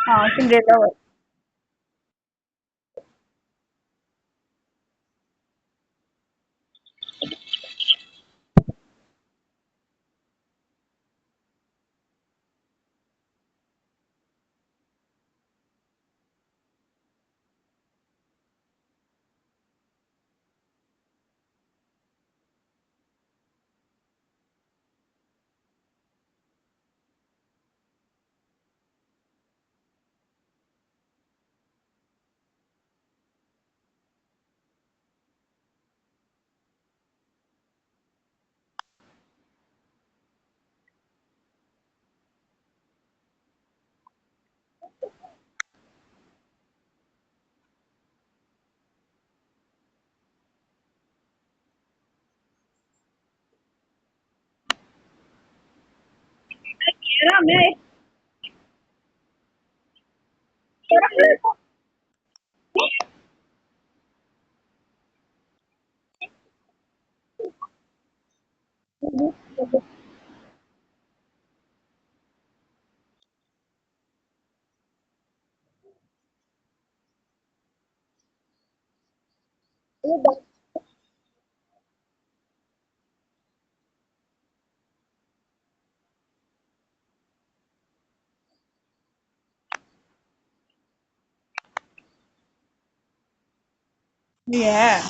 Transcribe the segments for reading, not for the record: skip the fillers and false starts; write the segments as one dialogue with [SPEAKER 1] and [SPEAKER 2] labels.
[SPEAKER 1] हाँ सिंड्रेला वाली। मेरा मैं Yeah.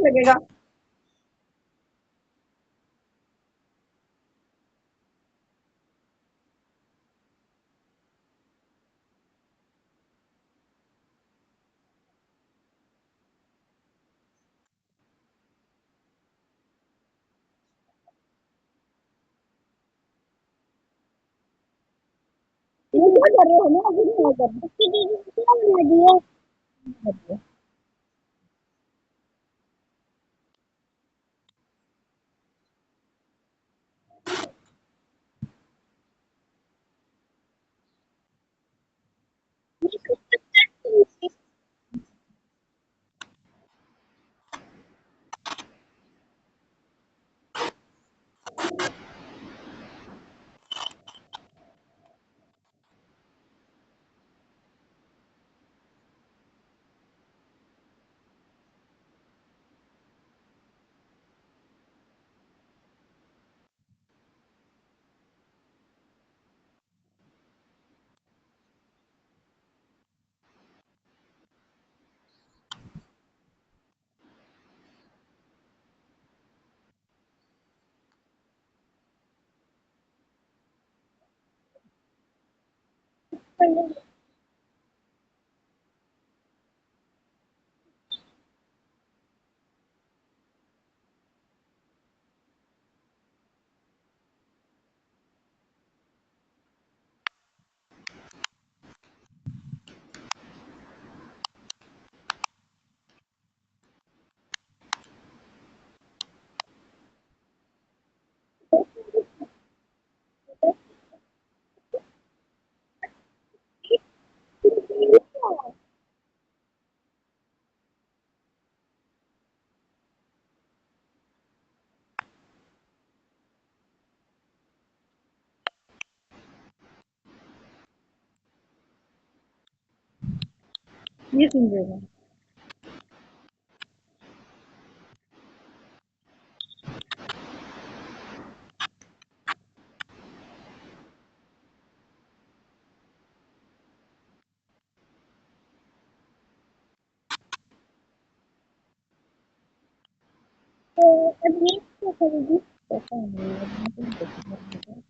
[SPEAKER 1] लगेगा। ये क्या कर रहे हो ना, अभी नहीं कर रहे। उसकी दीदी ने क्या बना दिया? ये सुन रहे हो? तो अब ये क्या करेगी? पता नहीं, अब मैं तो देखूंगा।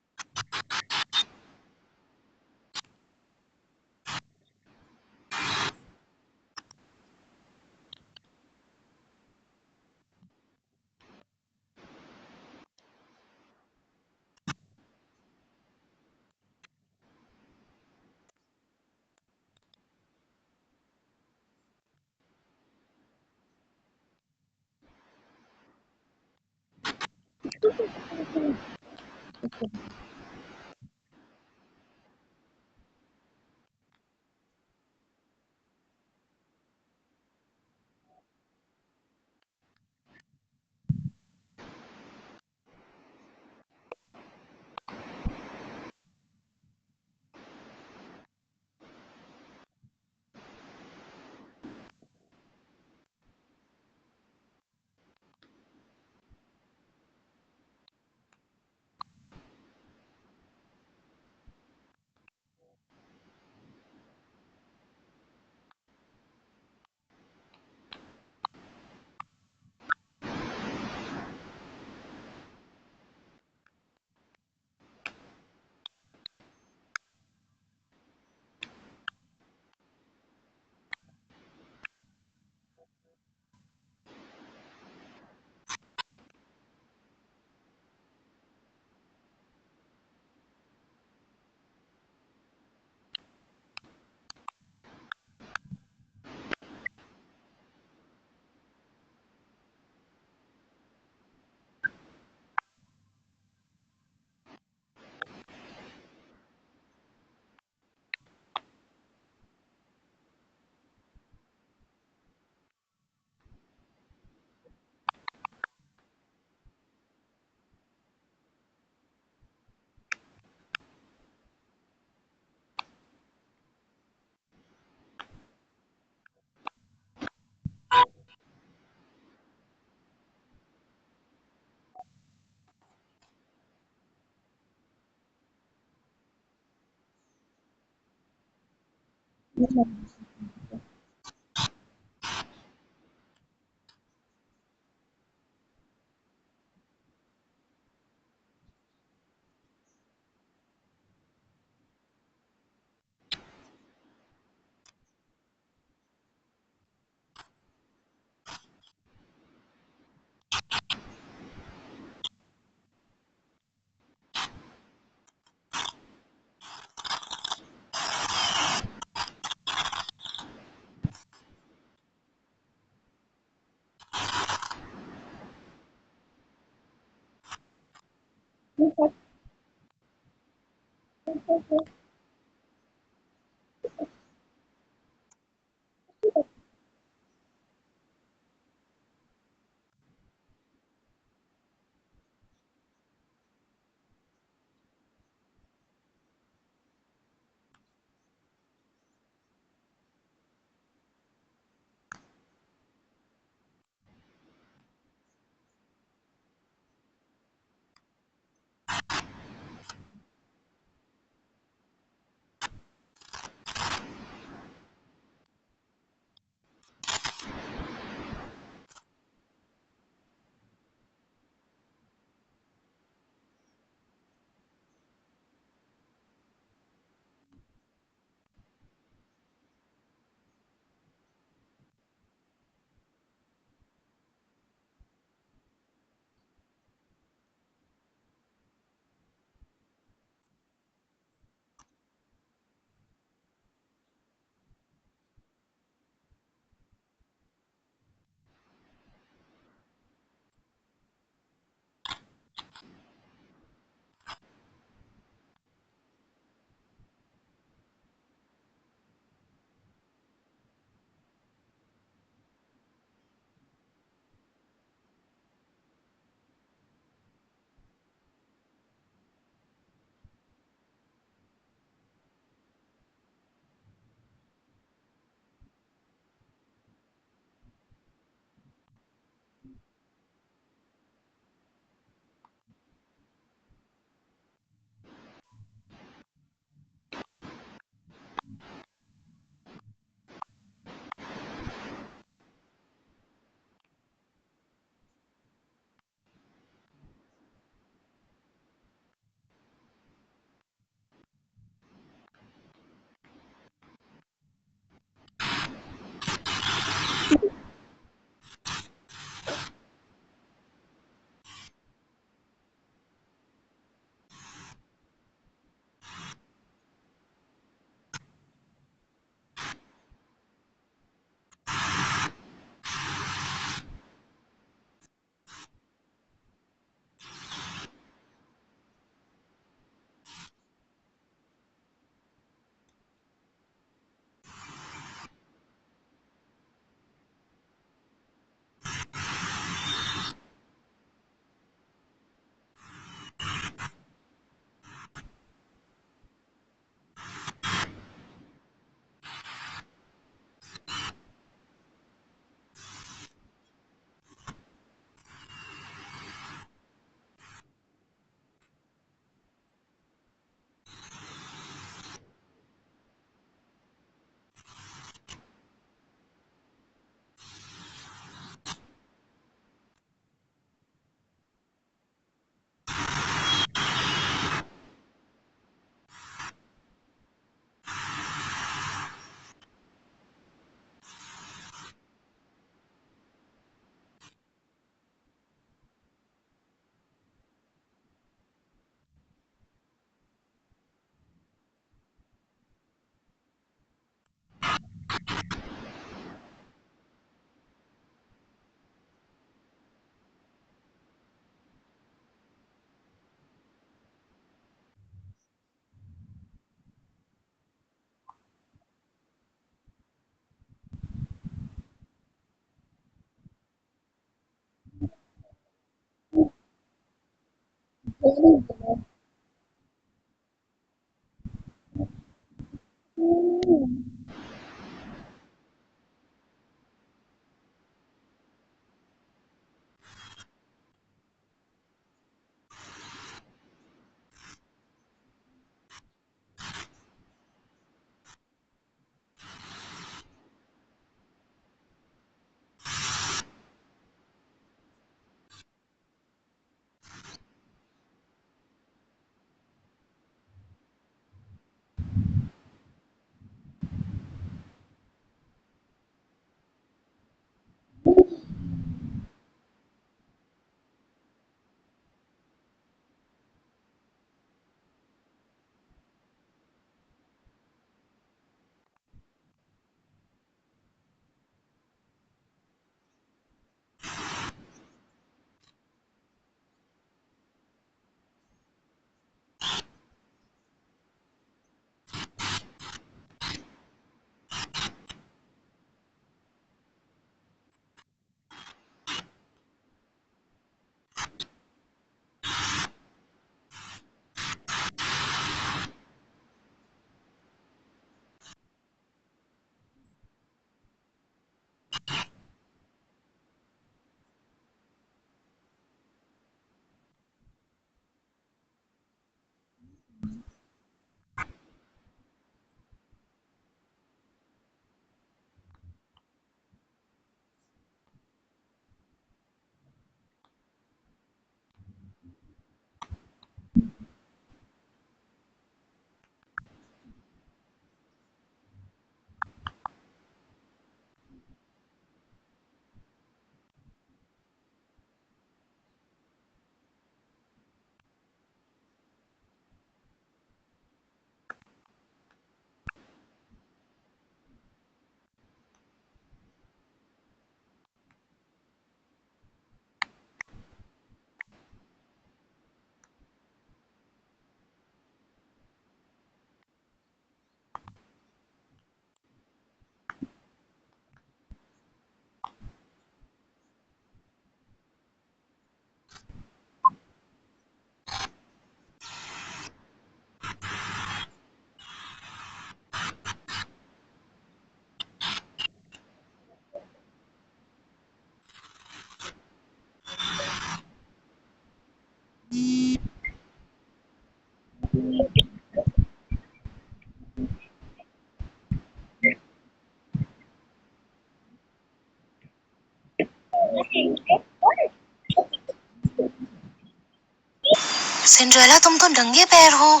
[SPEAKER 2] सिंड्रेला, तुम तो नंगे पैर हो।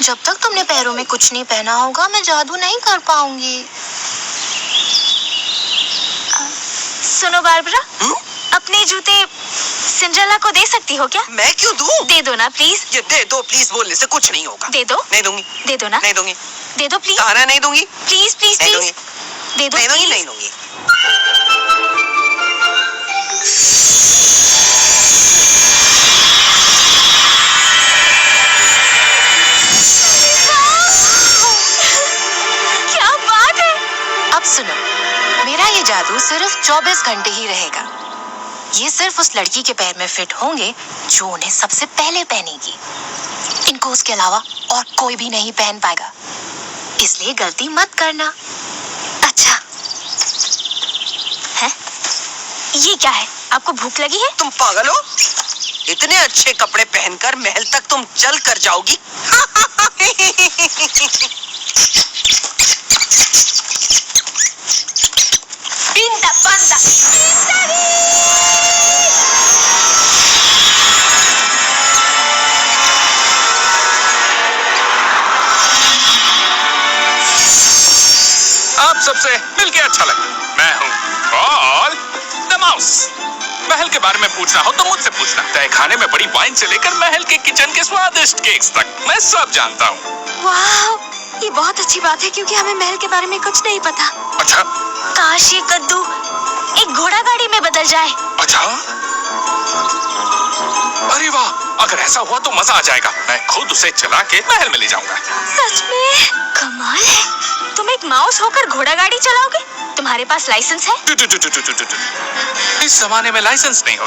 [SPEAKER 2] जब तक तुमने पैरों में कुछ नहीं पहना होगा मैं जादू नहीं कर पाऊंगी।
[SPEAKER 3] सुनो बारबरा, अपने जूते सिंड्रेला को दे सकती हो क्या?
[SPEAKER 4] मैं क्यों दूं?
[SPEAKER 3] दे दो ना प्लीज।
[SPEAKER 4] ये दे दो प्लीज बोलने से कुछ नहीं होगा।
[SPEAKER 3] दे दो।
[SPEAKER 4] नहीं दूंगी।
[SPEAKER 3] दे दो ना।
[SPEAKER 4] नहीं दूंगी।
[SPEAKER 3] दे दो प्लीज।
[SPEAKER 4] कहा ना नहीं दूंगी।
[SPEAKER 3] प्लीज प्लीज
[SPEAKER 4] नहीं
[SPEAKER 3] प्लीज।
[SPEAKER 4] दूंगी।
[SPEAKER 3] दे दो।
[SPEAKER 4] नहीं दूंगी।
[SPEAKER 3] please।
[SPEAKER 4] नहीं दूंगी।
[SPEAKER 3] क्या बात है।
[SPEAKER 2] अब सुनो, मेरा ये जादू सिर्फ 24 घंटे ही रहेगा। ये सिर्फ उस लड़की के पैर में फिट होंगे जो उन्हें सबसे पहले पहनेगी। इनको उसके अलावा और कोई भी नहीं पहन पाएगा, इसलिए गलती मत करना।
[SPEAKER 3] अच्छा है? ये क्या है? आपको भूख लगी है?
[SPEAKER 4] तुम पागल हो? इतने अच्छे कपड़े पहनकर महल तक तुम चल कर जाओगी?
[SPEAKER 3] बिंदा बंदा।
[SPEAKER 5] आप सबसे मिलके अच्छा लगा। मैं हूँ पॉल द माउस। महल के बारे में पूछना हो तो मुझसे पूछना। तय खाने में बड़ी वाइन से लेकर महल के किचन के स्वादिष्ट केक्स तक मैं सब जानता हूँ।
[SPEAKER 3] वाह, ये बहुत अच्छी बात है क्योंकि हमें महल के बारे में कुछ नहीं पता।
[SPEAKER 5] अच्छा?
[SPEAKER 3] काश ये कद्दू एक घोड़ा गाड़ी में बदल जाए।
[SPEAKER 5] अच्छा? अरे वाह, अगर ऐसा हुआ तो मजा आ जाएगा। मैं खुद उसे चला के महल में ले जाऊंगा।
[SPEAKER 3] सच में कमाल है। तुम एक माउस होकर घोड़ा गाड़ी चलाओगे? तुम्हारे पास लाइसेंस है?
[SPEAKER 5] इस जमाने में लाइसेंस नहीं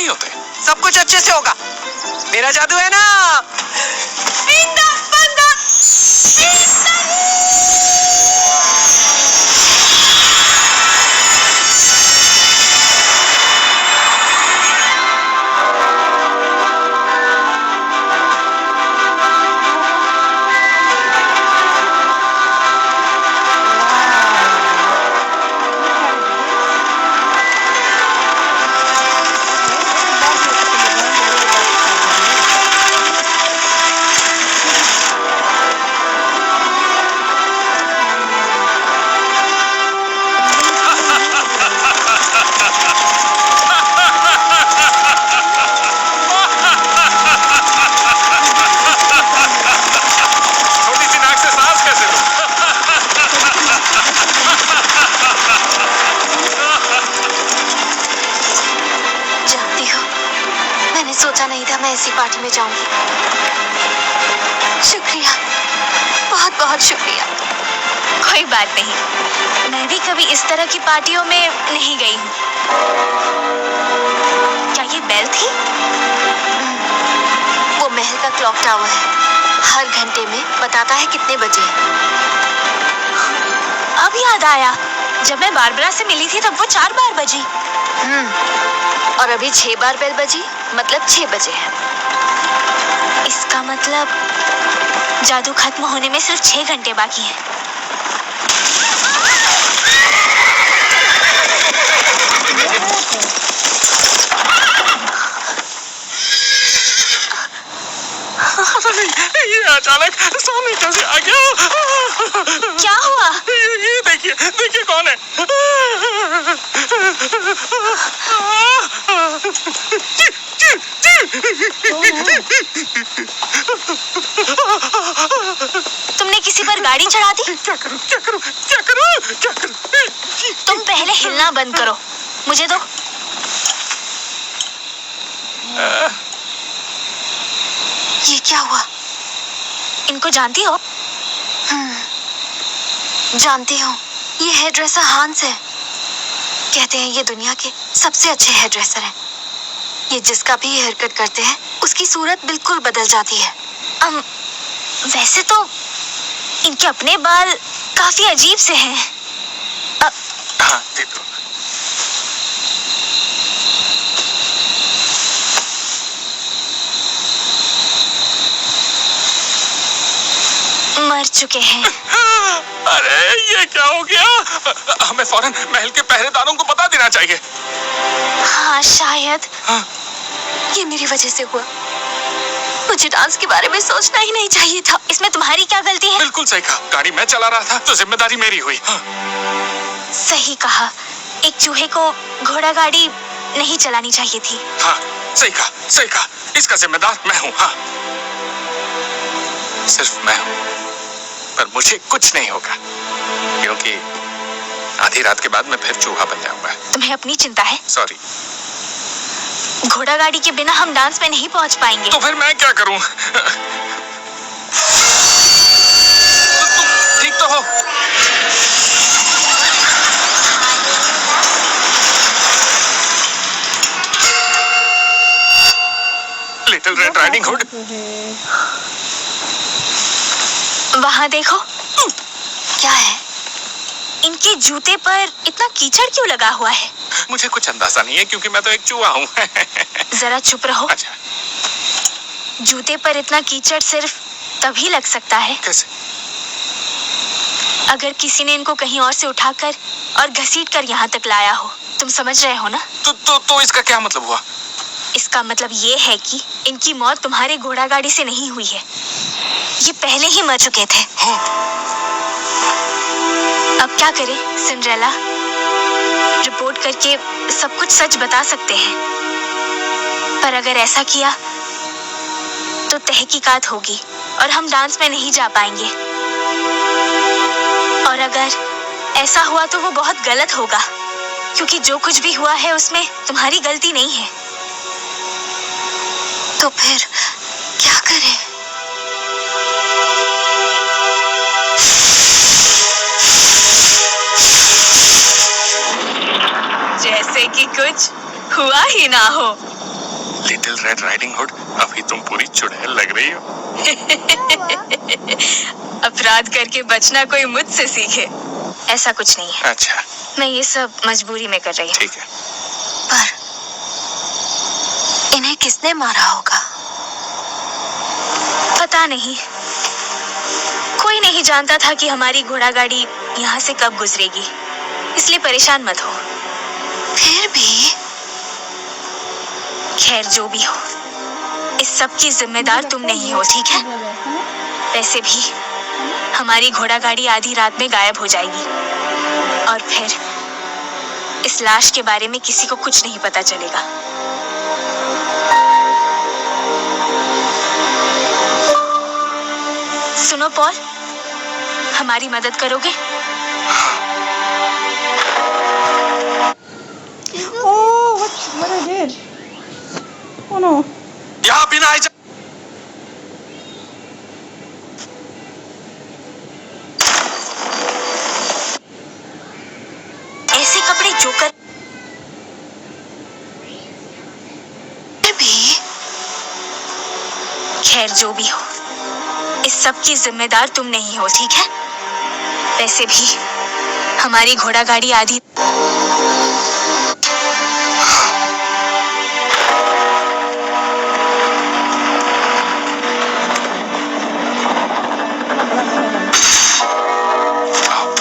[SPEAKER 5] होते।
[SPEAKER 4] सब कुछ अच्छे से होगा। मेरा जादू है ना।
[SPEAKER 3] बिंदा बंदा।
[SPEAKER 5] छोटी सी नाक से सांस कैसे लूं?
[SPEAKER 2] जानती हो, मैंने सोचा नहीं था मैं ऐसी पार्टी में जाऊंगी। शुक्रिया, बहुत बहुत शुक्रिया।
[SPEAKER 3] कोई बात नहीं, मैं भी कभी इस तरह की पार्टियों में नहीं गई हूँ। क्या ये बेल थी?
[SPEAKER 2] वो महल का क्लॉक टावर है। हर घंटे में बताता है कितने बजे हैं।
[SPEAKER 3] अब याद आया, जब मैं बारबरा से मिली थी तब वो 4 बार बजी।
[SPEAKER 2] और अभी 6 बार बेल बजी, मतलब 6 बजे है।
[SPEAKER 3] इसका मतलब जादू खत्म होने में सिर्फ 6 घंटे बाकी हैं।
[SPEAKER 5] ये अचानक सामने कैसे आ गया?
[SPEAKER 3] क्या हुआ?
[SPEAKER 5] ये देखिए कौन है?
[SPEAKER 3] तुमने किसी पर गाड़ी चढ़ा दी?
[SPEAKER 5] क्या करूं?
[SPEAKER 3] तुम पहले हिलना बंद करो, मुझे दो।
[SPEAKER 2] ये क्या हुआ?
[SPEAKER 3] इनको जानती हो?
[SPEAKER 2] जानती हूँ, ये हेयर ड्रेसर हांस है। कहते हैं ये दुनिया के सबसे अच्छे हेयर ड्रेसर हैं। ये जिसका भी हेयर कट करते हैं उसकी सूरत बिल्कुल बदल जाती है।
[SPEAKER 3] वैसे तो इनके अपने बाल काफी अजीब से हैं।
[SPEAKER 5] हाँ, दे दो।
[SPEAKER 3] मर चुके हैं।
[SPEAKER 5] अरे ये क्या हो गया? हमें फौरन महल के पहरेदारों को बता देना चाहिए।
[SPEAKER 3] हाँ शायद।
[SPEAKER 2] ये मेरी वजह से हुआ।
[SPEAKER 3] मुझे डांस के बारे में सोचना ही नहीं चाहिए था। इसमें तुम्हारी क्या गलती है?
[SPEAKER 5] बिल्कुल सही कहा, गाड़ी मैं चला रहा था तो जिम्मेदारी मेरी हुई। हाँ।
[SPEAKER 3] सही कहा, एक चूहे को घोड़ा गाड़ी नहीं चलानी चाहिए थी।
[SPEAKER 5] हाँ, सही कहा, इसका जिम्मेदार मैं हूँ। हाँ, सिर्फ मैं हूँ, पर मुझे कुछ नहीं होगा क्योंकि आधी रात के बाद मैं फिर चूहा बन जाऊंगा।
[SPEAKER 3] तुम्हें अपनी चिंता है।
[SPEAKER 5] सॉरी।
[SPEAKER 3] घोड़ा गाड़ी के बिना हम डांस में नहीं पहुंच पाएंगे।
[SPEAKER 5] तो फिर मैं क्या करूं? तुम ठीक तो हो? Little red riding hood.
[SPEAKER 3] वहाँ देखो। क्या है? इनके जूते पर इतना कीचड़ क्यों लगा हुआ है?
[SPEAKER 5] मुझे कुछ अंदाजा नहीं है क्योंकि मैं तो एक चूहा हूँ।
[SPEAKER 3] जरा चुप रहो।
[SPEAKER 5] अच्छा।
[SPEAKER 3] जूते पर इतना कीचड़ सिर्फ तभी लग सकता है
[SPEAKER 5] कैसे?
[SPEAKER 3] अगर किसी ने इनको कहीं और से उठाकर और घसीटकर यहाँ तक लाया हो। तुम समझ रहे हो ना?
[SPEAKER 5] तो इसका क्या मतलब हुआ?
[SPEAKER 3] इसका मतलब ये है कि इनकी मौत तुम्हारे घोड़ा गाड़ी से नहीं हुई है। ये पहले ही मर चुके थे।
[SPEAKER 5] हाँ।
[SPEAKER 3] अब क्या करें सिंड्रेला? रिपोर्ट करके सब कुछ सच बता सकते हैं, पर अगर ऐसा किया तो तहकीकात होगी और हम डांस में नहीं जा पाएंगे। और अगर ऐसा हुआ तो वो बहुत गलत होगा क्योंकि जो कुछ भी हुआ है उसमें तुम्हारी गलती नहीं है। तो फिर क्या करें? जैसे कि कुछ हुआ ही ना हो।
[SPEAKER 5] लिटिल रेड राइडिंग हुड, अभी तुम पूरी चुड़ैल लग रही हो।
[SPEAKER 3] अपराध करके बचना कोई मुझसे सीखे, ऐसा कुछ नहीं है।
[SPEAKER 5] अच्छा,
[SPEAKER 3] मैं ये सब मजबूरी में कर रही हूँ।
[SPEAKER 5] ठीक है।
[SPEAKER 3] पर इन्हें किसने मारा होगा? पता नहीं। कोई नहीं जानता था कि हमारी घोड़ा गाड़ी यहाँ से कब गुजरेगी, इसलिए परेशान मत हो। फिर भी खैर जो भी हो, इस सब की जिम्मेदार तुम नहीं हो, ठीक है? वैसे भी हमारी घोड़ा गाड़ी आधी रात में गायब हो जाएगी और फिर इस लाश के बारे में किसी को कुछ नहीं पता चलेगा। सुनो पॉल, हमारी मदद करोगे?
[SPEAKER 1] Oh, what I did? Oh no.
[SPEAKER 5] यहाँ बिना आए
[SPEAKER 3] ऐसे कपड़े जो कर भी खैर जो भी हो, इस सब की जिम्मेदार तुम नहीं हो, ठीक है? वैसे भी हमारी घोड़ा गाड़ी आधी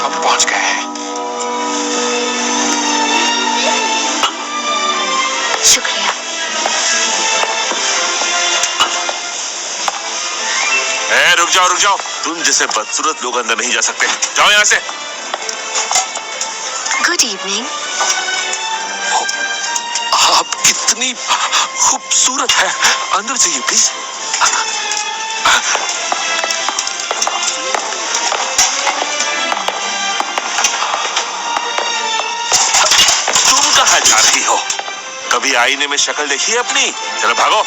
[SPEAKER 5] हम पहुंच गए हैं।
[SPEAKER 3] शुक्रिया।
[SPEAKER 6] रुक जाओ, तुम जैसे बदसूरत लोग अंदर नहीं जा सकते। जाओ यहाँ से।
[SPEAKER 3] Good evening.
[SPEAKER 6] आप कितनी खूबसूरत है। अंदर जाइए प्लीज। तुम कहाँ जा रही हो? कभी आईने में शक्ल देखी है अपनी? चलो भागो।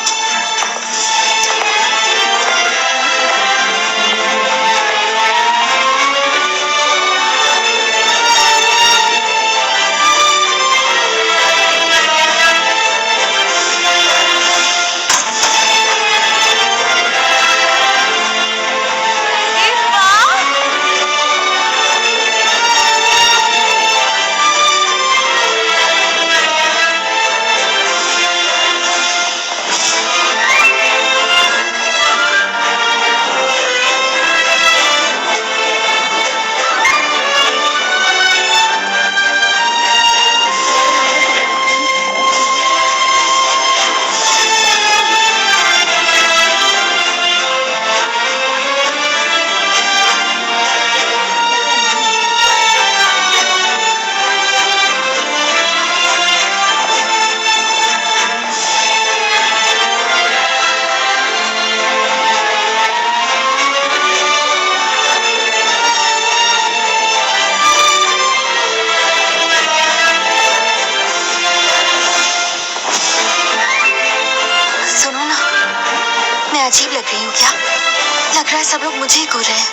[SPEAKER 2] रही हूँ क्या? लग रहा है सब लोग मुझे ही घूर रहे हैं।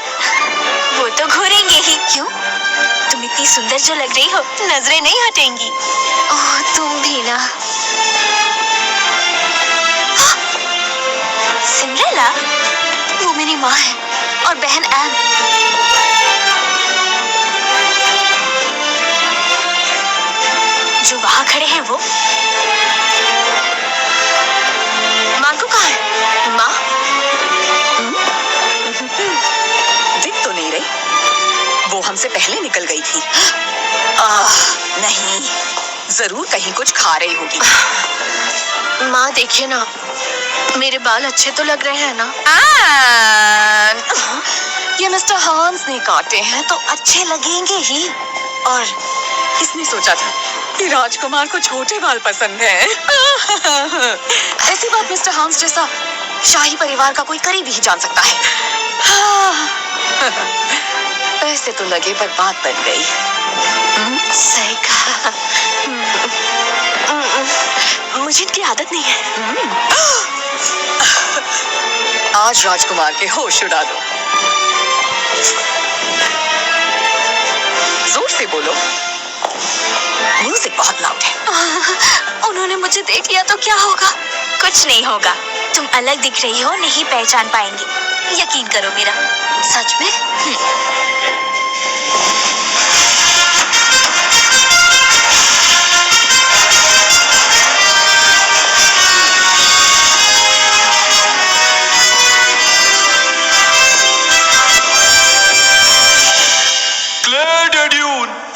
[SPEAKER 3] वो तो घूरेंगे ही। क्यों? तुम इतनी सुंदर जो लग रही हो,
[SPEAKER 2] नजरें नहीं हटेंगी। ओह, तुम भी ना।
[SPEAKER 3] सिंड्रेला?
[SPEAKER 2] वो मेरी माँ है और बहन एन।
[SPEAKER 3] जो वहाँ खड़े हैं वो?
[SPEAKER 2] माँ को कहाँ है? माँ?
[SPEAKER 7] दिख तो नहीं रही। वो हमसे पहले निकल गई थी। नहीं, जरूर कहीं कुछ खा रही होगी।
[SPEAKER 2] माँ देखिए ना, मेरे बाल अच्छे तो लग रहे हैं ना?
[SPEAKER 7] ये मिस्टर हांस ने काटे हैं तो अच्छे लगेंगे ही। और किसने सोचा था कि राजकुमार को छोटे बाल पसंद है? ऐसी बात मिस्टर हांस जैसा शाही परिवार का कोई करीबी ही जान सकता है। पैसे तो लगे पर बात बन गई।
[SPEAKER 2] सही कहा। मुझे इनकी आदत नहीं है।
[SPEAKER 7] आज राजकुमार के होश उड़ा दो। जोर से बोलो, म्यूजिक बहुत लाउड है।
[SPEAKER 2] उन्होंने मुझे देख लिया तो क्या होगा?
[SPEAKER 3] कुछ नहीं होगा। तुम अलग दिख रही हो, नहीं पहचान पाएंगे। यकीन करो मेरा।
[SPEAKER 2] सच में?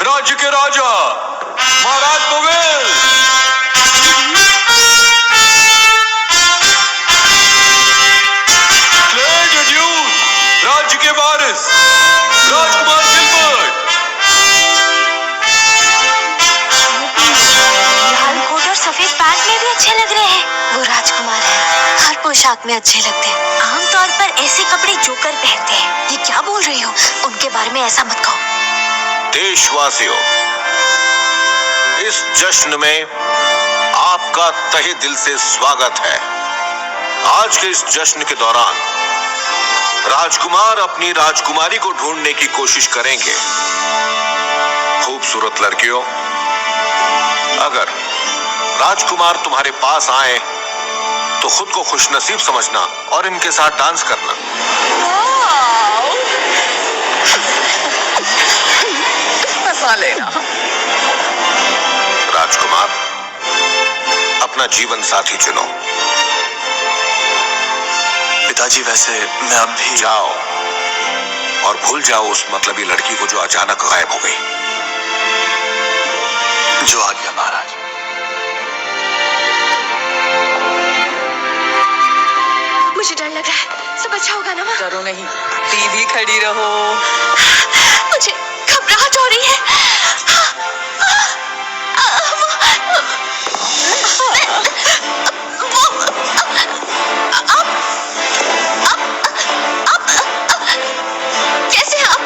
[SPEAKER 6] राज्य के राजा महाराज बोवेल, राज्य के वारिस राजकुमार गिलबर्ट।
[SPEAKER 3] लाल कोट और सफेद पैंट में भी अच्छे लग रहे हैं।
[SPEAKER 2] वो राजकुमार है, हर पोशाक में अच्छे लगते हैं।
[SPEAKER 3] आमतौर पर ऐसे कपड़े जोकर पहनते हैं।
[SPEAKER 2] ये क्या बोल रही हो? उनके बारे में ऐसा मत कहो।
[SPEAKER 6] देशवासियों, इस जश्न में आपका तहे दिल से स्वागत है। आज के इस जश्न के दौरान राजकुमार अपनी राजकुमारी को ढूंढने की कोशिश करेंगे। खूबसूरत लड़कियों, अगर राजकुमार तुम्हारे पास आए तो खुद को खुशनसीब समझना और इनके साथ डांस करना।
[SPEAKER 7] मजा लेना।
[SPEAKER 6] राजकुमार, अपना जीवन साथी चुनो।
[SPEAKER 8] पिताजी, वैसे मैं अब भी
[SPEAKER 6] जाओ और भूल जाओ उस मतलबी लड़की को जो अचानक गायब हो गई।
[SPEAKER 8] जो आ गया महाराज।
[SPEAKER 2] मुझे डर लग रहा है। सब अच्छा होगा ना माँ?
[SPEAKER 7] डरो नहीं, सीधी खड़ी रहो।
[SPEAKER 2] मुझे घबराहट हो रही है। कैसे आप?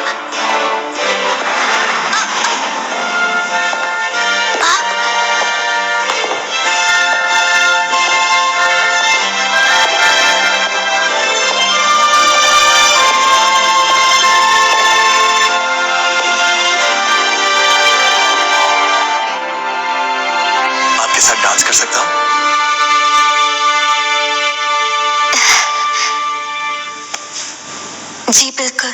[SPEAKER 8] आपके साथ डांस कर सकता हूँ?
[SPEAKER 2] जी बिल्कुल।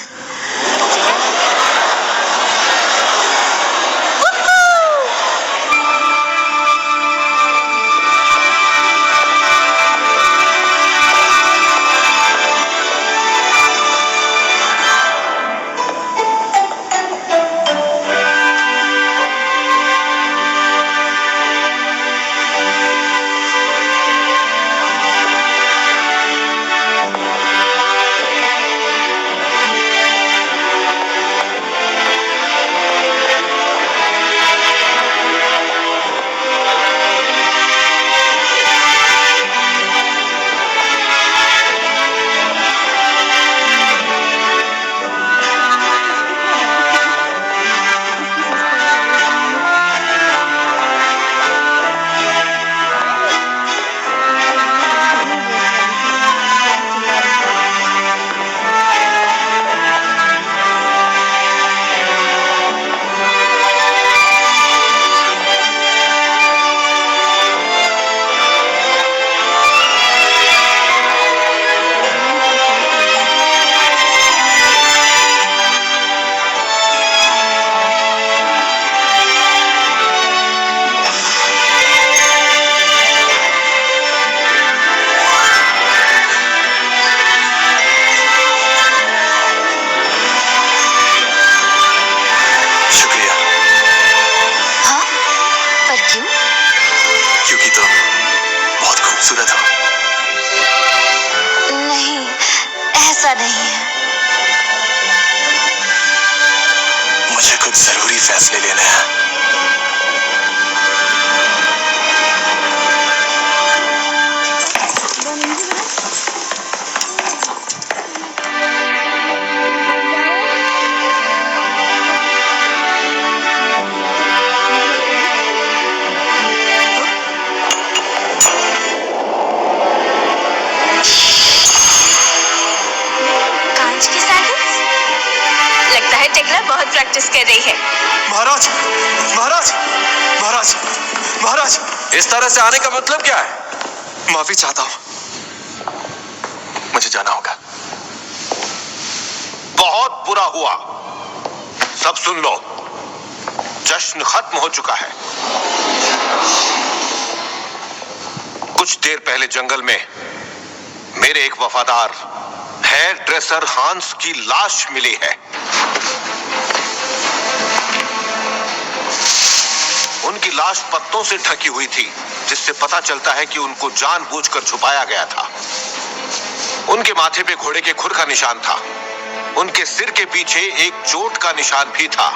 [SPEAKER 2] ऐसा नहीं है।
[SPEAKER 8] मुझे कुछ जरूरी फैसले लेने हैं।
[SPEAKER 3] कांच के सैंडल्स? लगता है टेक्ला बहुत प्रैक्टिस कर रही है।
[SPEAKER 8] महाराज, महाराज, महाराज, महाराज,
[SPEAKER 4] इस तरह से आने का मतलब क्या है?
[SPEAKER 8] माफी चाहता हूं, मुझे जाना होगा।
[SPEAKER 6] बहुत बुरा हुआ। सब सुन लो, जश्न खत्म हो चुका है। कुछ देर पहले जंगल में मेरे एक वफादार हेयर ड्रेसर हांस की लाश मिली है। उनकी लाश पत्तों से ढकी हुई थी, जिससे पता चलता है कि उनको जानबूझकर छुपाया गया था। उनके माथे पे घोड़े के खुर का निशान था। उनके सिर के पीछे एक चोट का निशान भी था।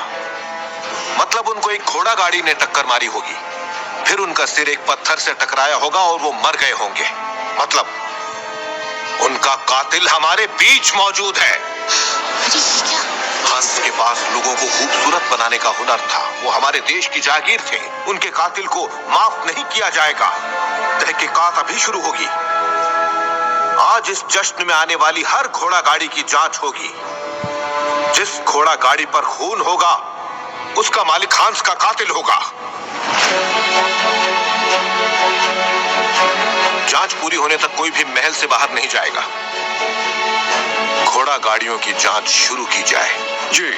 [SPEAKER 6] मतलब उनको एक घोड़ा गाड़ी ने टक्कर मारी होगी, फिर उनका सिर एक पत्थर से टकराया होगा और वो मर गए होंगे। मतलब उनका कातिल हमारे बीच मौजूद है। हंस के पास लोगों को खूबसूरत बनाने का हुनर था। वो हमारे देश की जागीर थे। उनके कातिल को माफ नहीं किया जाएगा। तहकीकात अभी शुरू होगी। आज इस जश्न में आने वाली हर घोड़ा गाड़ी की जांच होगी। जिस घोड़ा गाड़ी पर खून होगा, उसका मालिक हंस का कातिल होगा। जांच पूरी होने तक कोई भी महल से बाहर नहीं जाएगा। घोड़ा गाड़ियों की जांच शुरू की जाए।
[SPEAKER 5] जी।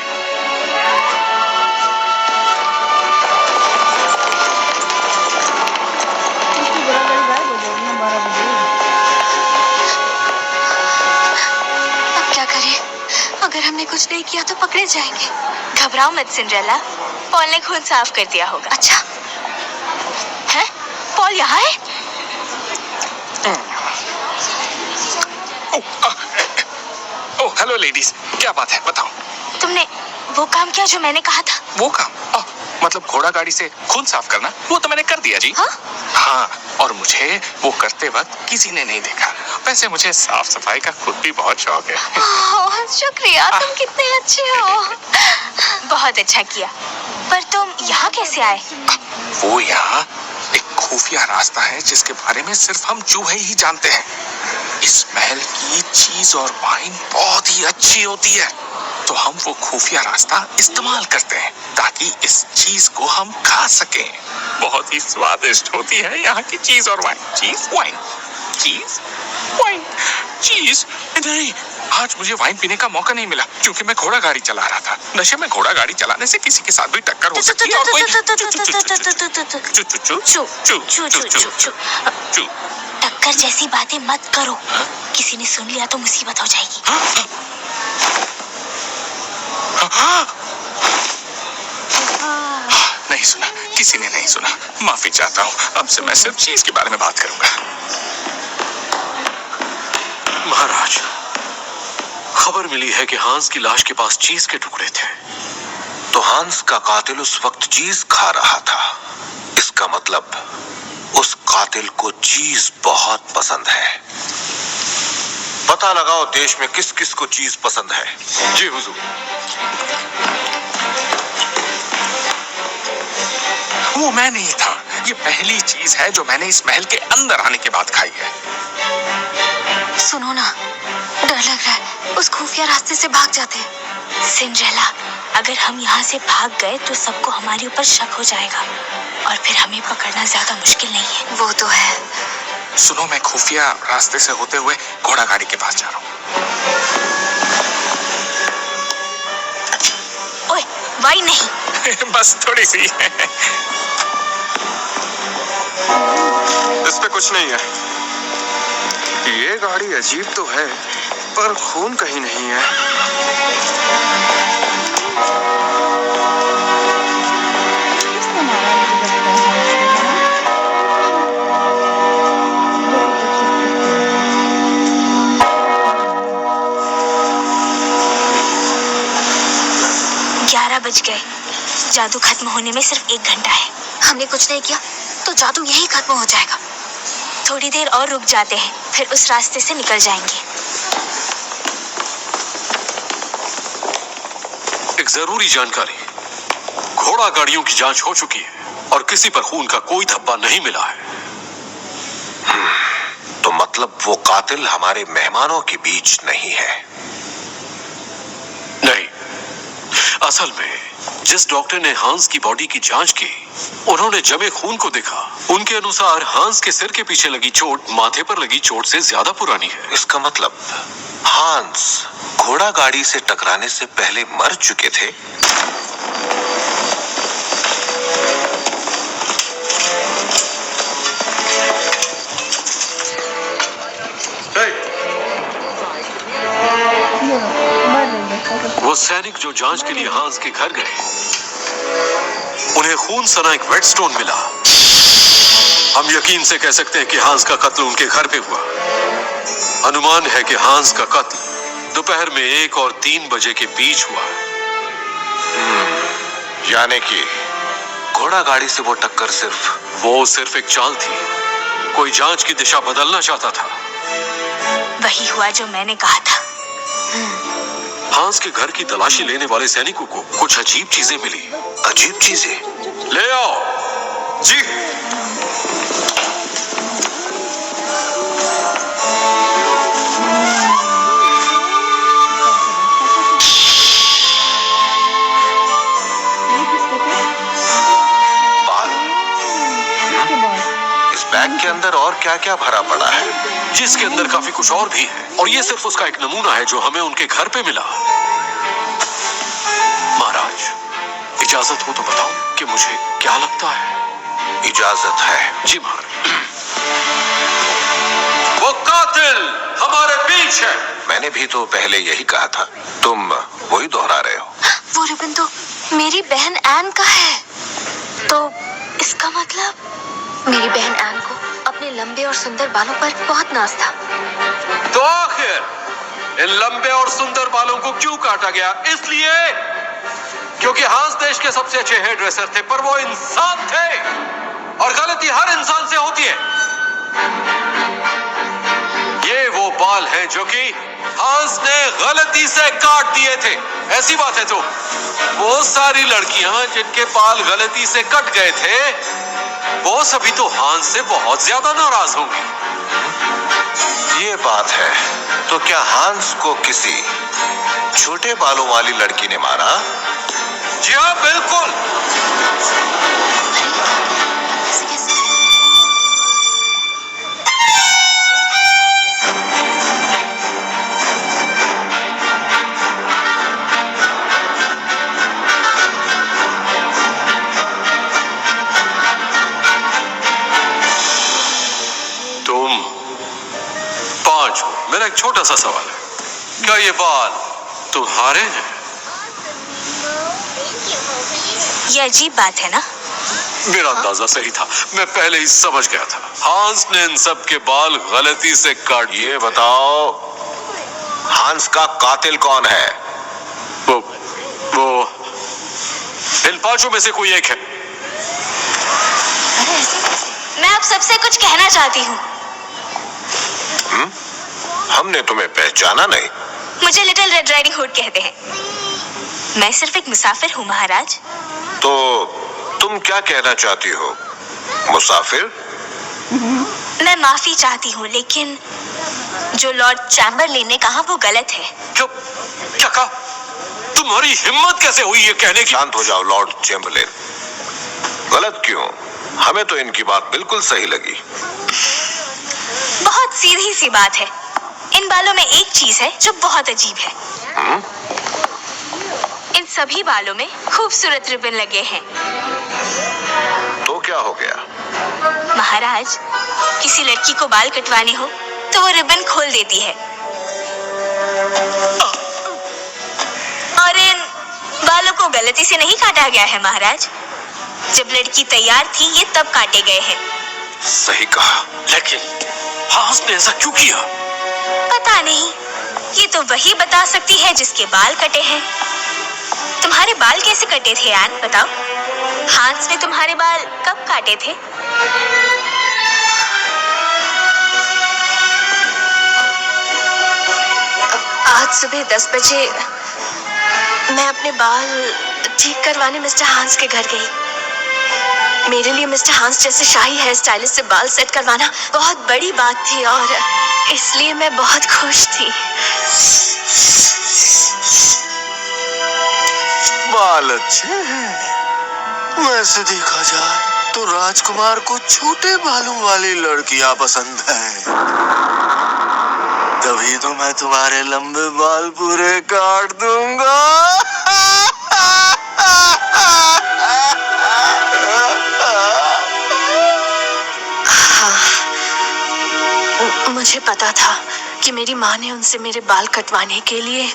[SPEAKER 3] अब क्या करें? अगर हमने कुछ नहीं किया तो पकड़े जाएंगे। घबराओ मत सिंड्रेला, पॉल ने खून साफ कर दिया होगा। अच्छा है? पॉल यहाँ है?
[SPEAKER 5] ओह हेलो लेडीज, क्या बात है बताओ।
[SPEAKER 3] तुमने वो काम किया जो मैंने कहा था?
[SPEAKER 5] वो काम? मतलब घोड़ा गाड़ी से खून साफ करना, वो तो मैंने कर दिया जी।
[SPEAKER 3] हाँ?
[SPEAKER 5] हाँ, और मुझे वो करते वक्त किसी ने नहीं देखा। वैसे मुझे साफ सफाई का खुद भी बहुत शौक है।
[SPEAKER 3] शुक्रिया, तुम कितने अच्छे हो। बहुत अच्छा किया। पर तुम यहाँ कैसे आए?
[SPEAKER 5] वो यहाँ एक खुफिया रास्ता है जिसके बारे में सिर्फ हम चूहे ही जानते हैं। इस महल की चीज और वाइन बहुत ही अच्छी होती है, तो हम वो खुफिया रास्ता इस्तेमाल करते हैं ताकि इस चीज को हम खा सकें। बहुत ही स्वादिष्ट होती है यहाँ की चीज और वाइन। चीज वाइन, चीज वाइन, चीज नहीं। आज मुझे वाइन पीने का मौका नहीं मिला क्योंकि मैं घोड़ा गाड़ी चला रहा था। नशे में घोड़ा गाड़ी चलाने से किसी के साथ भी टक्कर हो सकती है और कोई
[SPEAKER 3] टक्कर जैसी बातें मत करो। किसी ने सुन लिया तो मुसीबत हो जाएगी।
[SPEAKER 5] नहीं सुना, किसी ने नहीं सुना। माफी चाहता हूँ। अब से मैं सिर्फ चीज के बारे में बात करूंगा।
[SPEAKER 9] महाराज, खबर मिली है कि हांस की लाश के पास चीज के टुकड़े थे।
[SPEAKER 6] तो हांस का कातिल उस वक्त चीज खा रहा था। इसका मतलब उस कातिल को चीज बहुत पसंद है। पता लगाओ देश में किस किस को चीज पसंद है।
[SPEAKER 9] जी हुजूर।
[SPEAKER 5] वो मैं नहीं था। ये पहली चीज है जो मैंने इस महल के अंदर आने के बाद खाई है।
[SPEAKER 3] सुनो ना, डर लग रहा है। उस खुफिया रास्ते से भाग जाते हैं। सिंड्रेला, अगर हम यहाँ से भाग गए तो सबको हमारे ऊपर शक हो जाएगा और फिर हमें पकड़ना ज्यादा मुश्किल नहीं है। वो तो है।
[SPEAKER 5] सुनो, मैं खुफिया रास्ते से होते हुए घोड़ा गाड़ी के पास जा रहा हूँ।
[SPEAKER 3] ओए, वाइन नहीं।
[SPEAKER 5] बस थोड़ी सी।
[SPEAKER 9] इस पे कुछ नहीं है। ये गाड़ी अजीब तो है, पर खून कहीं नहीं है।
[SPEAKER 3] पहुंच गए। जादू खत्म होने में सिर्फ 1 घंटा है।
[SPEAKER 2] हमने कुछ नहीं किया तो जादू यही खत्म हो जाएगा।
[SPEAKER 3] थोड़ी देर और रुक जाते हैं, फिर उस रास्ते से निकल जाएंगे।
[SPEAKER 8] एक जरूरी जानकारी, घोड़ा गाड़ियों की जांच हो चुकी है और किसी पर खून का कोई धब्बा नहीं मिला है।
[SPEAKER 6] तो मतलब वो कातिल हमारे मेहमानों के बीच नहीं है?
[SPEAKER 8] नहीं, असल में जिस डॉक्टर ने हांस की बॉडी की जांच की, उन्होंने जमे खून को देखा। उनके अनुसार हांस के सिर के पीछे लगी चोट माथे पर लगी चोट से ज्यादा पुरानी है।
[SPEAKER 6] इसका मतलब हांस घोड़ा गाड़ी से टकराने से पहले मर चुके थे।
[SPEAKER 8] वो सैनिक जो जांच के लिए हांस के घर गए, उन्हें खून सना एक वेटस्टोन मिला। हम यकीन से कह सकते हैं कि हांस का कत्ल उनके घर पे हुआ। अनुमान है कि हांस का कत्ल दोपहर में 1 और 3 बजे के बीच हुआ।
[SPEAKER 6] यानी कि घोड़ा गाड़ी से वो टक्कर
[SPEAKER 8] सिर्फ एक चाल थी। कोई जांच की दिशा बदलना चाहता था।
[SPEAKER 3] वही हुआ जो मैंने कहा था।
[SPEAKER 8] हांस के घर की तलाशी लेने वाले सैनिकों को कुछ अजीब चीजें मिली।
[SPEAKER 6] अजीब चीजें?
[SPEAKER 8] ले आओ जी।
[SPEAKER 6] बैग के अंदर और क्या क्या भरा पड़ा है?
[SPEAKER 8] जिसके अंदर काफी कुछ और भी है, और ये सिर्फ उसका एक नमूना है जो हमें उनके घर पे मिला। महाराज, इजाजत हो तो बताओ कि मुझे क्या लगता है?
[SPEAKER 6] इजाजत है
[SPEAKER 8] जी महाराज। वो कातिल हमारे बीच है।
[SPEAKER 6] मैंने भी तो पहले यही कहा था, तुम वही दोहरा रहे हो।
[SPEAKER 2] वो रिबन तो मेरी बहन एन का है। तो इसका मतलब मेरी बहन एन को अपने लंबे और सुंदर बालों पर बहुत नाज था।
[SPEAKER 8] तो आखिर इन लंबे और सुंदर बालों को क्यों काटा गया? इसलिए क्योंकि हांस देश के सबसे अच्छे हेयर ड्रेसर थे, पर वो इंसान थे और गलती हर इंसान से होती है। ये वो बाल हैं जो कि हांस ने गलती से काट दिए थे। ऐसी बात है तो वो सारी लड़कियां जिनके बाल गलती से कट गए थे, वो सभी तो हांस से बहुत ज्यादा नाराज होंगे।
[SPEAKER 6] ये बात है, तो क्या हांस को किसी छोटे बालों वाली लड़की ने मारा?
[SPEAKER 8] जी हाँ, बिल्कुल। मेरा एक छोटा सा सवाल है, क्या ये बाल तुम्हारे हैं?
[SPEAKER 3] ये अजीब बात है ना?
[SPEAKER 8] मेरा अंदाजा सही था, मैं पहले ही समझ गया था। हांस ने इन सब के बाल गलती से काट।
[SPEAKER 6] ये बताओ, हांस का कातिल कौन है?
[SPEAKER 8] वो इन 5 में से कोई एक है।
[SPEAKER 3] मैं आप सबसे कुछ कहना चाहती हूँ।
[SPEAKER 6] हमने तुम्हें पहचाना नहीं।
[SPEAKER 3] मुझे लिटिल रेड राइडिंग हुड कहते हैं। मैं सिर्फ एक मुसाफिर हूँ महाराज।
[SPEAKER 6] तो तुम क्या कहना चाहती हो, मुसाफिर?
[SPEAKER 3] मैं माफी चाहती हूँ, लेकिन जो लॉर्ड चैम्बरलेन ने कहा वो गलत है।
[SPEAKER 8] क्या कहा? तुम्हारी हिम्मत कैसे हुई ये कहने की?
[SPEAKER 6] शांत हो जाओ लॉर्ड चैम्बरलेन। गलत क्यों? हमें तो इनकी बात बिल्कुल सही लगी।
[SPEAKER 3] बहुत सीधी सी बात है। इन बालों में एक चीज है जो बहुत अजीब है। इन सभी बालों में खूबसूरत रिबन लगे हैं।
[SPEAKER 6] तो क्या हो गया?
[SPEAKER 3] महाराज, किसी लड़की को बाल कटवाने हो तो वो रिबन खोल देती है, और इन बालों को गलती से नहीं काटा गया है महाराज। जब लड़की तैयार थी ये तब काटे गए हैं।
[SPEAKER 6] सही कहा,
[SPEAKER 8] लेकिन हांस ने ऐसा क्यों किया?
[SPEAKER 3] पता नहीं, ये तो वही बता सकती है जिसके बाल कटे हैं। तुम्हारे बाल कैसे कटे थे यान, बताओ? हांस ने तुम्हारे बाल कब काटे थे?
[SPEAKER 7] आज सुबह 10 बजे मैं अपने बाल ठीक करवाने मिस्टर हांस के घर गई। मेरे लिए मिस्टर हांस जैसे शाही हेयर स्टाइलिस्ट से बाल सेट करवाना बहुत बड़ी बात थी और इसलिए मैं बहुत खुश थी।
[SPEAKER 10] बाल अच्छे हैं। वैसे देखा जाए तो राजकुमार को छोटे बालों वाली लड़कियां पसंद हैं। तभी तो मैं तुम्हारे लंबे बाल पूरे काट दूंगा।
[SPEAKER 7] मुझे पता था कि मेरी माँ ने उनसे मेरे बाल कटवाने के लिए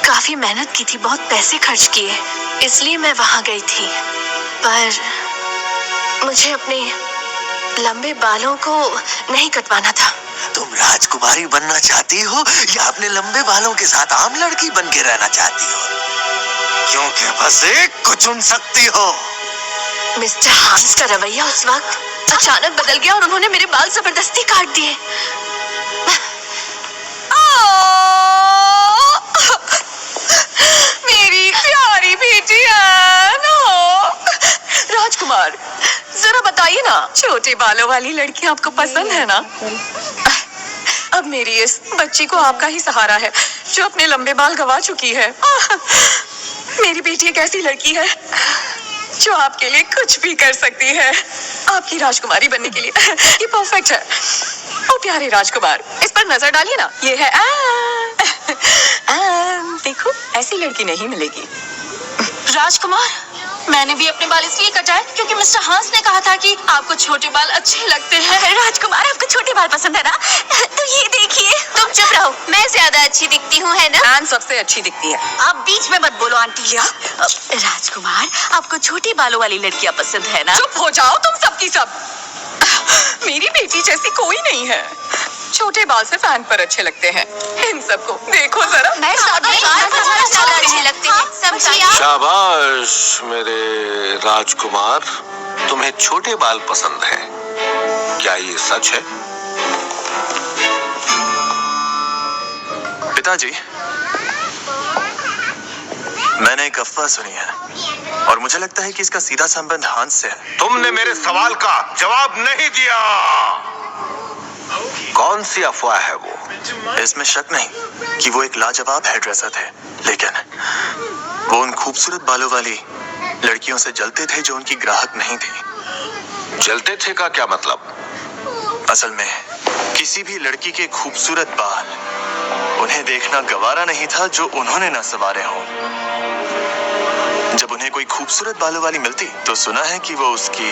[SPEAKER 7] काफी मेहनत की थी, बहुत पैसे खर्च किए, इसलिए मैं वहां गई थी। पर मुझे अपने लंबे बालों को नहीं कटवाना था।
[SPEAKER 10] तुम राजकुमारी बनना चाहती हो या अपने लंबे बालों के साथ आम लड़की बन के रहना चाहती हो? क्योंकि बस एक को चुन सकती हो।
[SPEAKER 7] मिस्टर हांस का रवैया उस वक्त अचानक बदल गया और उन्होंने मेरे बाल जबरदस्ती काट दिए। मेरी प्यारी बेटी राजकुमार, जरा बताइए ना, छोटे बालों वाली लड़की आपको पसंद है ना? अब मेरी इस बच्ची को आपका ही सहारा है जो अपने लंबे बाल गवा चुकी है। मेरी बेटी एक ऐसी लड़की है जो आपके लिए कुछ भी कर सकती है। आपकी राजकुमारी बनने के लिए ये परफेक्ट है। ओ प्यारे राजकुमार, इस पर नजर डालिए ना, ये है देखो, ऐसी लड़की नहीं मिलेगी। राजकुमार, मैंने भी अपने बाल इसलिए कटाए क्योंकि मिस्टर हांस ने कहा था कि आपको छोटे बाल अच्छे लगते हैं। राजकुमार, आपको छोटे बाल पसंद है ना? तो ये देखिए। तुम चुप रहो, मैं ज्यादा अच्छी दिखती हूँ, है ना? सबसे अच्छी दिखती है। आप बीच में मत बोलो आंटी। राजकुमार, आपको छोटे बालों वाली लड़कियां पसंद है ना? चुप हो जाओ तुम सबकी सब। मेरी बेटी जैसी कोई नहीं है। छोटे बाल से फैन पर अच्छे लगते हैं। इन सबको देखो जरा। मैं अच्छे लगते हैं, समझिए आप?
[SPEAKER 6] शाबाश मेरे राजकुमार, तुम्हें छोटे बाल पसंद है, क्या ये सच है?
[SPEAKER 10] पिताजी, मैंने एक अफवाह सुनी है और मुझे लगता है कि इसका सीधा संबंध हांस से है।
[SPEAKER 6] तुमने मेरे सवाल का जवाब नहीं दिया। कौन सी अफवाह है वो?
[SPEAKER 10] इसमें शक नहीं कि वो एक लाजवाब हेयर ड्रेसर थे, लेकिन वो उन खूबसूरत बालों वाली लड़कियों से जलते थे जो उनकी ग्राहक नहीं थी।
[SPEAKER 6] जलते थे का क्या मतलब?
[SPEAKER 10] असल में किसी भी लड़की के खूबसूरत बाल उन्हें देखना गवारा नहीं था जो उन्होंने न संवारे हों। जब उन्हें कोई खूबसूरत बालों वाली मिलती तो सुना है कि वो उसकी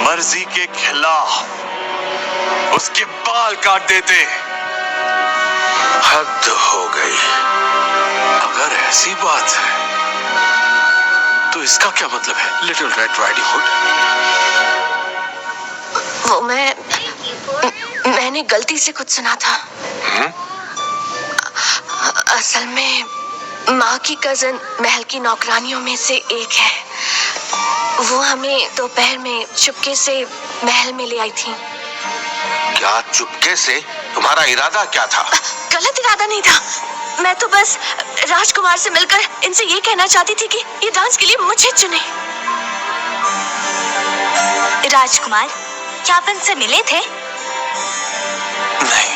[SPEAKER 10] मर्जी के खिलाफ उसके बाल काट देते।
[SPEAKER 6] हद हो गई।
[SPEAKER 8] अगर ऐसी बात है तो इसका क्या मतलब है, लिटिल रेड राइडिंग हुड?
[SPEAKER 7] वो मैंने गलती से कुछ सुना था। असल में माँ की कजन महल की नौकरानियों में से एक है। वो हमें दोपहर में चुपके से महल में ले आई थी।
[SPEAKER 6] क्या चुपके से? तुम्हारा इरादा क्या था?
[SPEAKER 7] गलत इरादा नहीं था, मैं तो बस राजकुमार से मिलकर इनसे ये कहना चाहती थी कि ये डांस के लिए मुझे चुने।
[SPEAKER 3] राजकुमार, क्या आप इनसे मिले थे?
[SPEAKER 10] नहीं,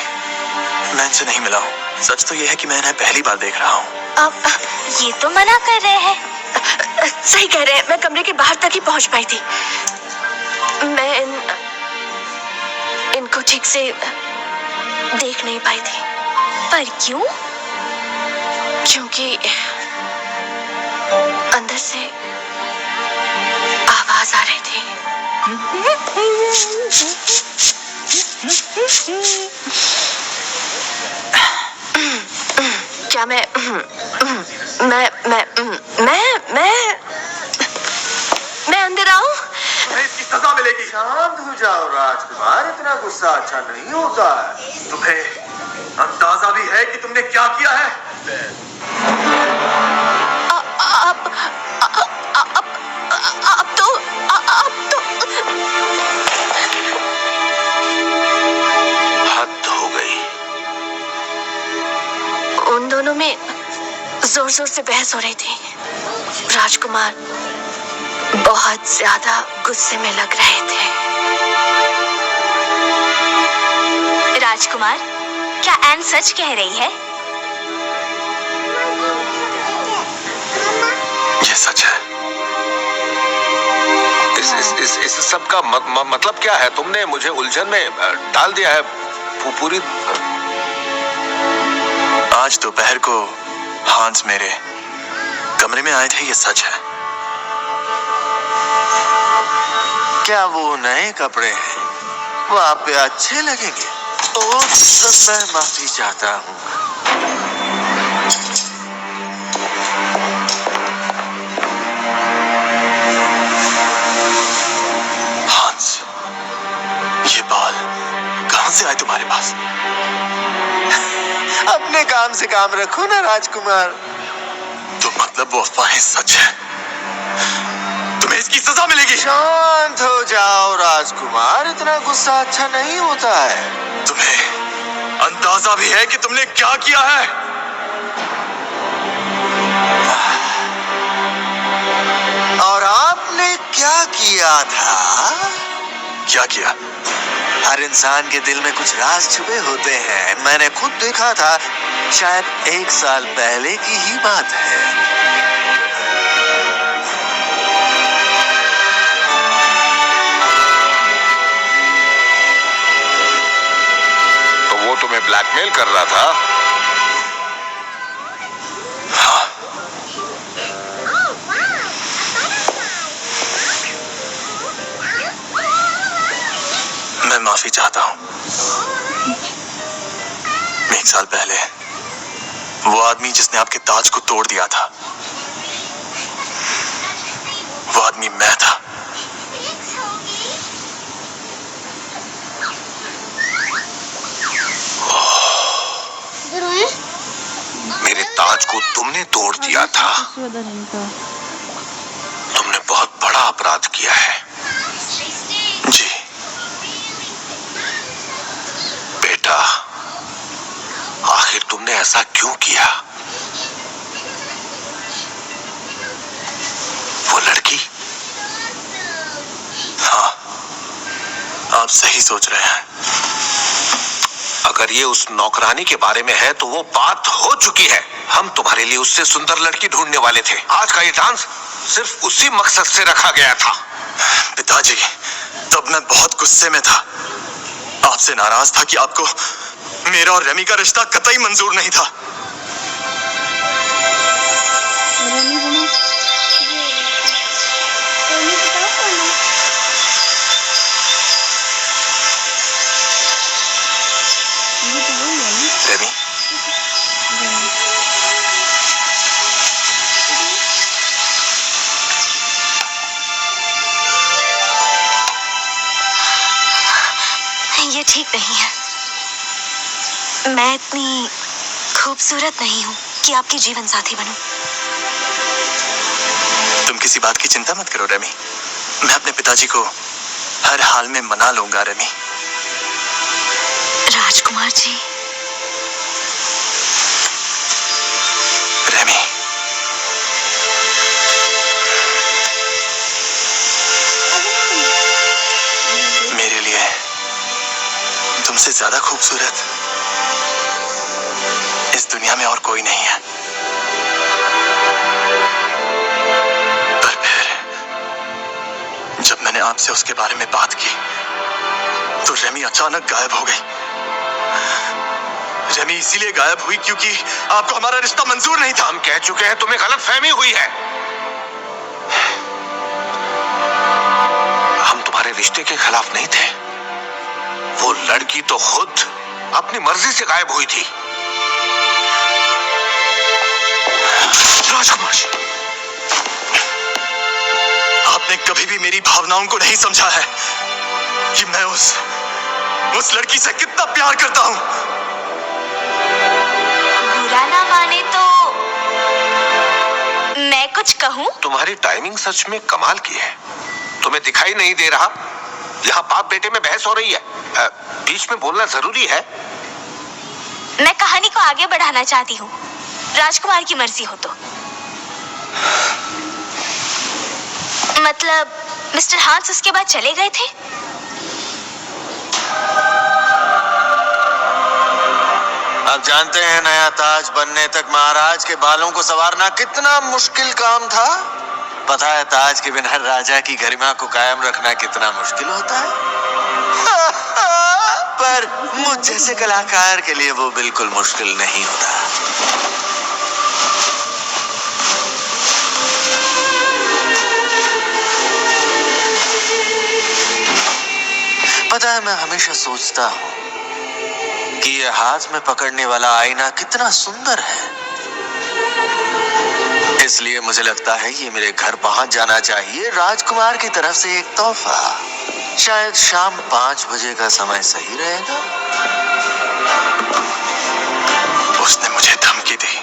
[SPEAKER 10] मैं इनसे नहीं मिला हूँ। सच तो ये है कि मैं इन्हें पहली बार देख रहा हूँ।
[SPEAKER 3] अब ये तो मना कर रहे हैं।
[SPEAKER 7] सही कह रहे हैं, मैं कमरे के बाहर तक ही पहुंच पाई थी। मैं इनको ठीक से देख नहीं पाई थी।
[SPEAKER 3] पर क्यों?
[SPEAKER 7] क्योंकि अंदर से आवाज आ रही थी। क्या मैं अंदर आऊं?
[SPEAKER 10] इसकी सजा मिलेगी। शांत हो जाओ राजकुमार, इतना गुस्सा अच्छा नहीं होता है। तुम्हें अंदाजा भी है कि तुमने क्या किया है?
[SPEAKER 3] उन दोनों में जोर जोर से बहस हो रही थी। राजकुमार बहुत ज्यादा गुस्से में लग रहे थे। राजकुमार, क्या एन सच कह रही है?
[SPEAKER 6] ये सच है। इस सब का मतलब क्या है? तुमने मुझे उलझन में डाल दिया है पूरी।
[SPEAKER 10] आज दोपहर को हांस मेरे कमरे में आए थे, ये सच है। क्या वो नए कपड़े हैं? वो आप पे अच्छे लगेंगे। ओह, मैं माफी चाहता हूँ। हांस, ये बाल कहाँ से आए तुम्हारे पास? अपने काम से काम रखो ना राजकुमार। तो मतलब वो अफवाहें सच है? तुम्हें इसकी सजा मिलेगी। शांत हो जाओ राजकुमार, इतना गुस्सा अच्छा नहीं होता है। तुम्हें अंदाजा भी है कि तुमने क्या किया है? और आपने क्या किया था? क्या किया? हर इंसान के दिल में कुछ राज छुपे होते हैं। मैंने खुद देखा था। शायद 1 साल पहले की ही बात है।
[SPEAKER 6] तो वो तुम्हें ब्लैकमेल कर रहा था?
[SPEAKER 10] हाँ। मैं माफी चाहता हूँ। 1 साल पहले वो आदमी जिसने आपके ताज को तोड़ दिया था, वो आदमी मैं था।
[SPEAKER 6] मेरे ताज को तुमने तोड़ दिया था। तुमने बहुत बड़ा अपराध किया है।
[SPEAKER 10] जी
[SPEAKER 6] बेटा, आखिर तुमने ऐसा क्यों किया? वो लड़की?
[SPEAKER 10] हाँ, आप सही सोच रहे हैं।
[SPEAKER 6] अगर ये उस नौकरानी के बारे में है तो वो बात हो चुकी है। हम तुम्हारे लिए उससे सुंदर लड़की ढूंढने वाले थे। आज का ये डांस सिर्फ उसी मकसद से रखा गया था।
[SPEAKER 10] पिताजी, तब मैं बहुत गुस्से में था। आपसे नाराज था कि आपको मेरा और रेमी का रिश्ता कतई मंजूर नहीं था। रेमी,
[SPEAKER 3] ये ठीक नहीं है। मैं इतनी खूबसूरत नहीं हूँ कि आपकी जीवन साथी बनूं।
[SPEAKER 10] तुम किसी बात की चिंता मत करो रेमी। मैं अपने पिताजी को हर हाल में मना लूंगा रेमी।
[SPEAKER 3] राजकुमार जी।
[SPEAKER 10] रेमी, मेरे लिए तुमसे ज्यादा खूबसूरत इस दुनिया में और कोई नहीं है। पर फिर जब मैंने आपसे उसके बारे में बात की तो रेमी अचानक गायब हो गई। रेमी इसीलिए गायब हुई क्योंकि आपको हमारा रिश्ता मंजूर नहीं था।
[SPEAKER 6] हम कह चुके हैं तुम्हें गलतफहमी हुई है। हम तुम्हारे रिश्ते के खिलाफ नहीं थे। वो लड़की तो खुद अपनी मर्जी से गायब हुई थी।
[SPEAKER 10] राजकुमार जी, आपने कभी भी मेरी भावनाओं को नहीं समझा है कि मैं उस लड़की से कितना प्यार करता हूं।
[SPEAKER 3] बुरा ना माने तो मैं कुछ कहूं?
[SPEAKER 6] तुम्हारी टाइमिंग सच में कमाल की है। तुम्हें दिखाई नहीं दे रहा यहाँ बाप बेटे में बहस हो रही है? बीच में बोलना जरूरी है?
[SPEAKER 3] मैं कहानी को आगे बढ़ाना चाहती हूँ। राजकुमार की मर्जी हो तो। मतलब मिस्टर हांस उसके बाद चले गए थे?
[SPEAKER 10] आप जानते हैं नया ताज बनने तक महाराज के बालों को संवारना कितना मुश्किल काम था। पता है ताज के बिना राजा की गरिमा को कायम रखना कितना मुश्किल होता है। पर मुझ जैसे कलाकार के लिए वो बिल्कुल मुश्किल नहीं होता। पता है मैं हमेशा सोचता हूँ कि ये हाथ में पकड़ने वाला आईना कितना सुंदर है। इसलिए मुझे लगता है ये मेरे घर पहुंच जाना चाहिए राजकुमार की तरफ से एक तोहफा। शायद शाम 5 बजे का समय सही रहेगा।
[SPEAKER 11] उसने मुझे धमकी दी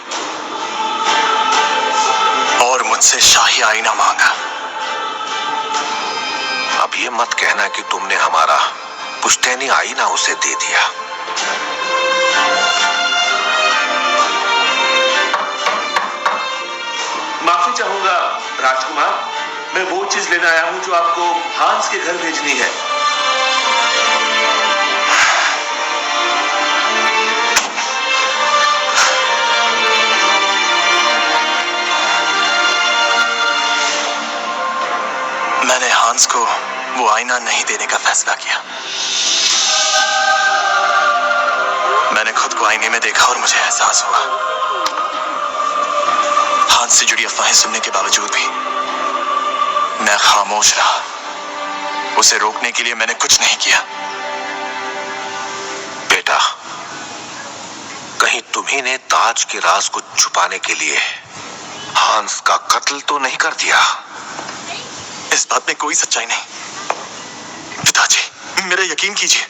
[SPEAKER 11] और मुझसे शाही आईना मांगा।
[SPEAKER 6] अब ये मत कहना कि तुमने हमारा पुश्तैनी आईना उसे दे दिया।
[SPEAKER 12] माफी चाहूंगा राजकुमार, मैं वो चीज लेने आया हूं जो आपको हांस के घर भेजनी है।
[SPEAKER 11] मैंने हांस को वो आईना नहीं देने का फैसला किया। मैंने खुद को आईने में देखा और मुझे एहसास हुआ हांस से जुड़ी अफवाहें सुनने के बावजूद भी मैं खामोश रहा। उसे रोकने के लिए मैंने कुछ नहीं किया।
[SPEAKER 6] बेटा, कहीं तुम्ही ने ताज के राज को छुपाने के लिए हांस का कत्ल तो नहीं कर दिया?
[SPEAKER 11] इस बात में कोई सच्चाई नहीं। पिताजी, मेरा यकीन कीजिए,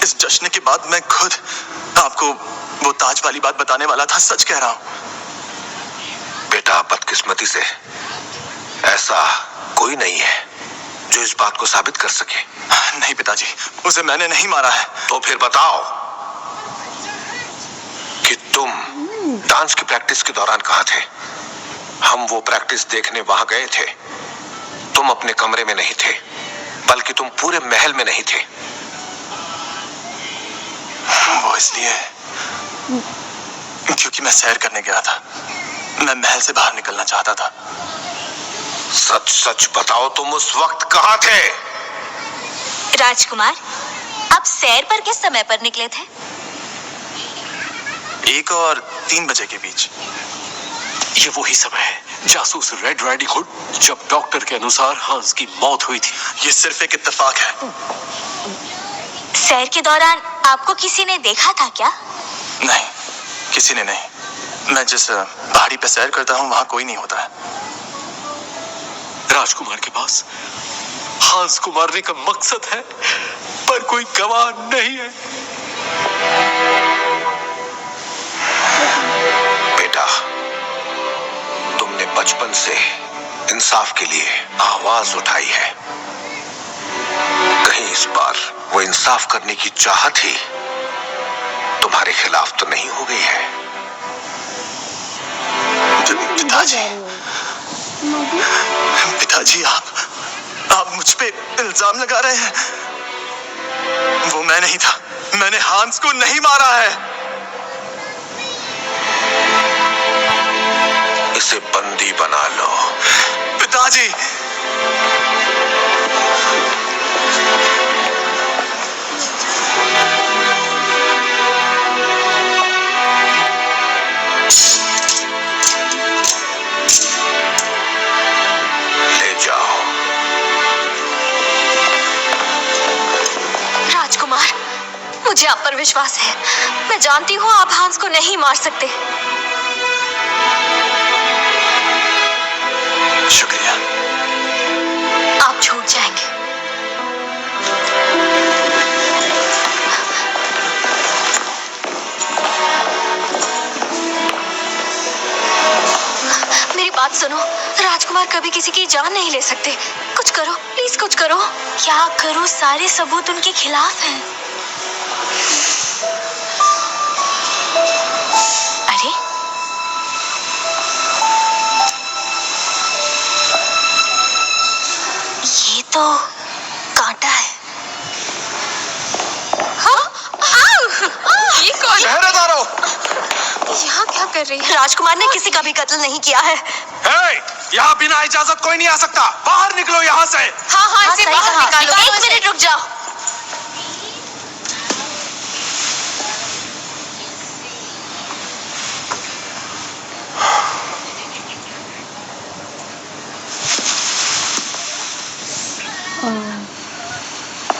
[SPEAKER 11] इस जश्न के बाद मैं खुद आपको वो ताज वाली बात बताने वाला था। सच कह रहा हूं।
[SPEAKER 6] बेटा, बदकिस्मती से ऐसा कोई नहीं है जो इस बात को साबित कर सके।
[SPEAKER 11] नहीं पिताजी, उसे मैंने नहीं मारा है।
[SPEAKER 6] तो फिर बताओ कि तुम डांस की प्रैक्टिस के दौरान कहां थे? हम वो प्रैक्टिस देखने वहां गए थे। तुम अपने कमरे में नहीं थे, बल्कि तुम पूरे महल में नहीं थे।
[SPEAKER 11] वो इसलिए क्योंकि मैं सैर करने गया था। मैं महल से बाहर निकलना चाहता था।
[SPEAKER 6] सच सच बताओ, तुम उस वक्त कहां थे?
[SPEAKER 3] राजकुमार, आप सैर पर किस समय पर निकले थे?
[SPEAKER 11] 1 और 3 बजे के बीच।
[SPEAKER 8] ये वही समय है जासूस रेड राइडिंग हुड जब डॉक्टर के अनुसार हांस की मौत हुई थी।
[SPEAKER 11] ये सिर्फ एक इत्तेफाक है।
[SPEAKER 3] सैर के दौरान आपको किसी ने देखा था क्या?
[SPEAKER 11] नहीं, किसी ने नहीं। मैं जिस पहाड़ी पे सैर करता हूँ वहां कोई नहीं होता है।
[SPEAKER 8] राजकुमार के पास हांस को मारने का मकसद है, पर कोई गवाह नहीं है।
[SPEAKER 6] बेटा, तुमने बचपन से इंसाफ के लिए आवाज उठाई है। कहीं इस बार वो इंसाफ करने की चाहत ही तुम्हारे खिलाफ तो नहीं हो गई है?
[SPEAKER 11] पिताजी, आप मुझ पे इल्जाम लगा रहे हैं। वो मैं नहीं था। मैंने हांस को नहीं मारा है।
[SPEAKER 6] इसे बंदी बना लो।
[SPEAKER 11] पिताजी,
[SPEAKER 6] ले जाओ।
[SPEAKER 3] राजकुमार, मुझे आप पर विश्वास है। मैं जानती हूँ आप हांस को नहीं मार सकते।
[SPEAKER 11] शुक्रिया।
[SPEAKER 3] आप छूट जाएंगे। मेरी बात सुनो, राजकुमार कभी किसी की जान नहीं ले सकते। कुछ करो, प्लीज कुछ करो। क्या करूं? सारे सबूत उनके खिलाफ हैं। अरे
[SPEAKER 2] तो कांटा है।
[SPEAKER 7] ये कौन?
[SPEAKER 10] पहरेदारों!
[SPEAKER 7] यहाँ क्या कर रही है?
[SPEAKER 2] राजकुमार ने किसी का भी कत्ल नहीं किया है।
[SPEAKER 8] यहाँ बिना इजाजत कोई नहीं आ सकता। बाहर निकलो यहाँ से।
[SPEAKER 7] हाँ, इसे बाहर निकालो।
[SPEAKER 2] 1 मिनट रुक जाओ।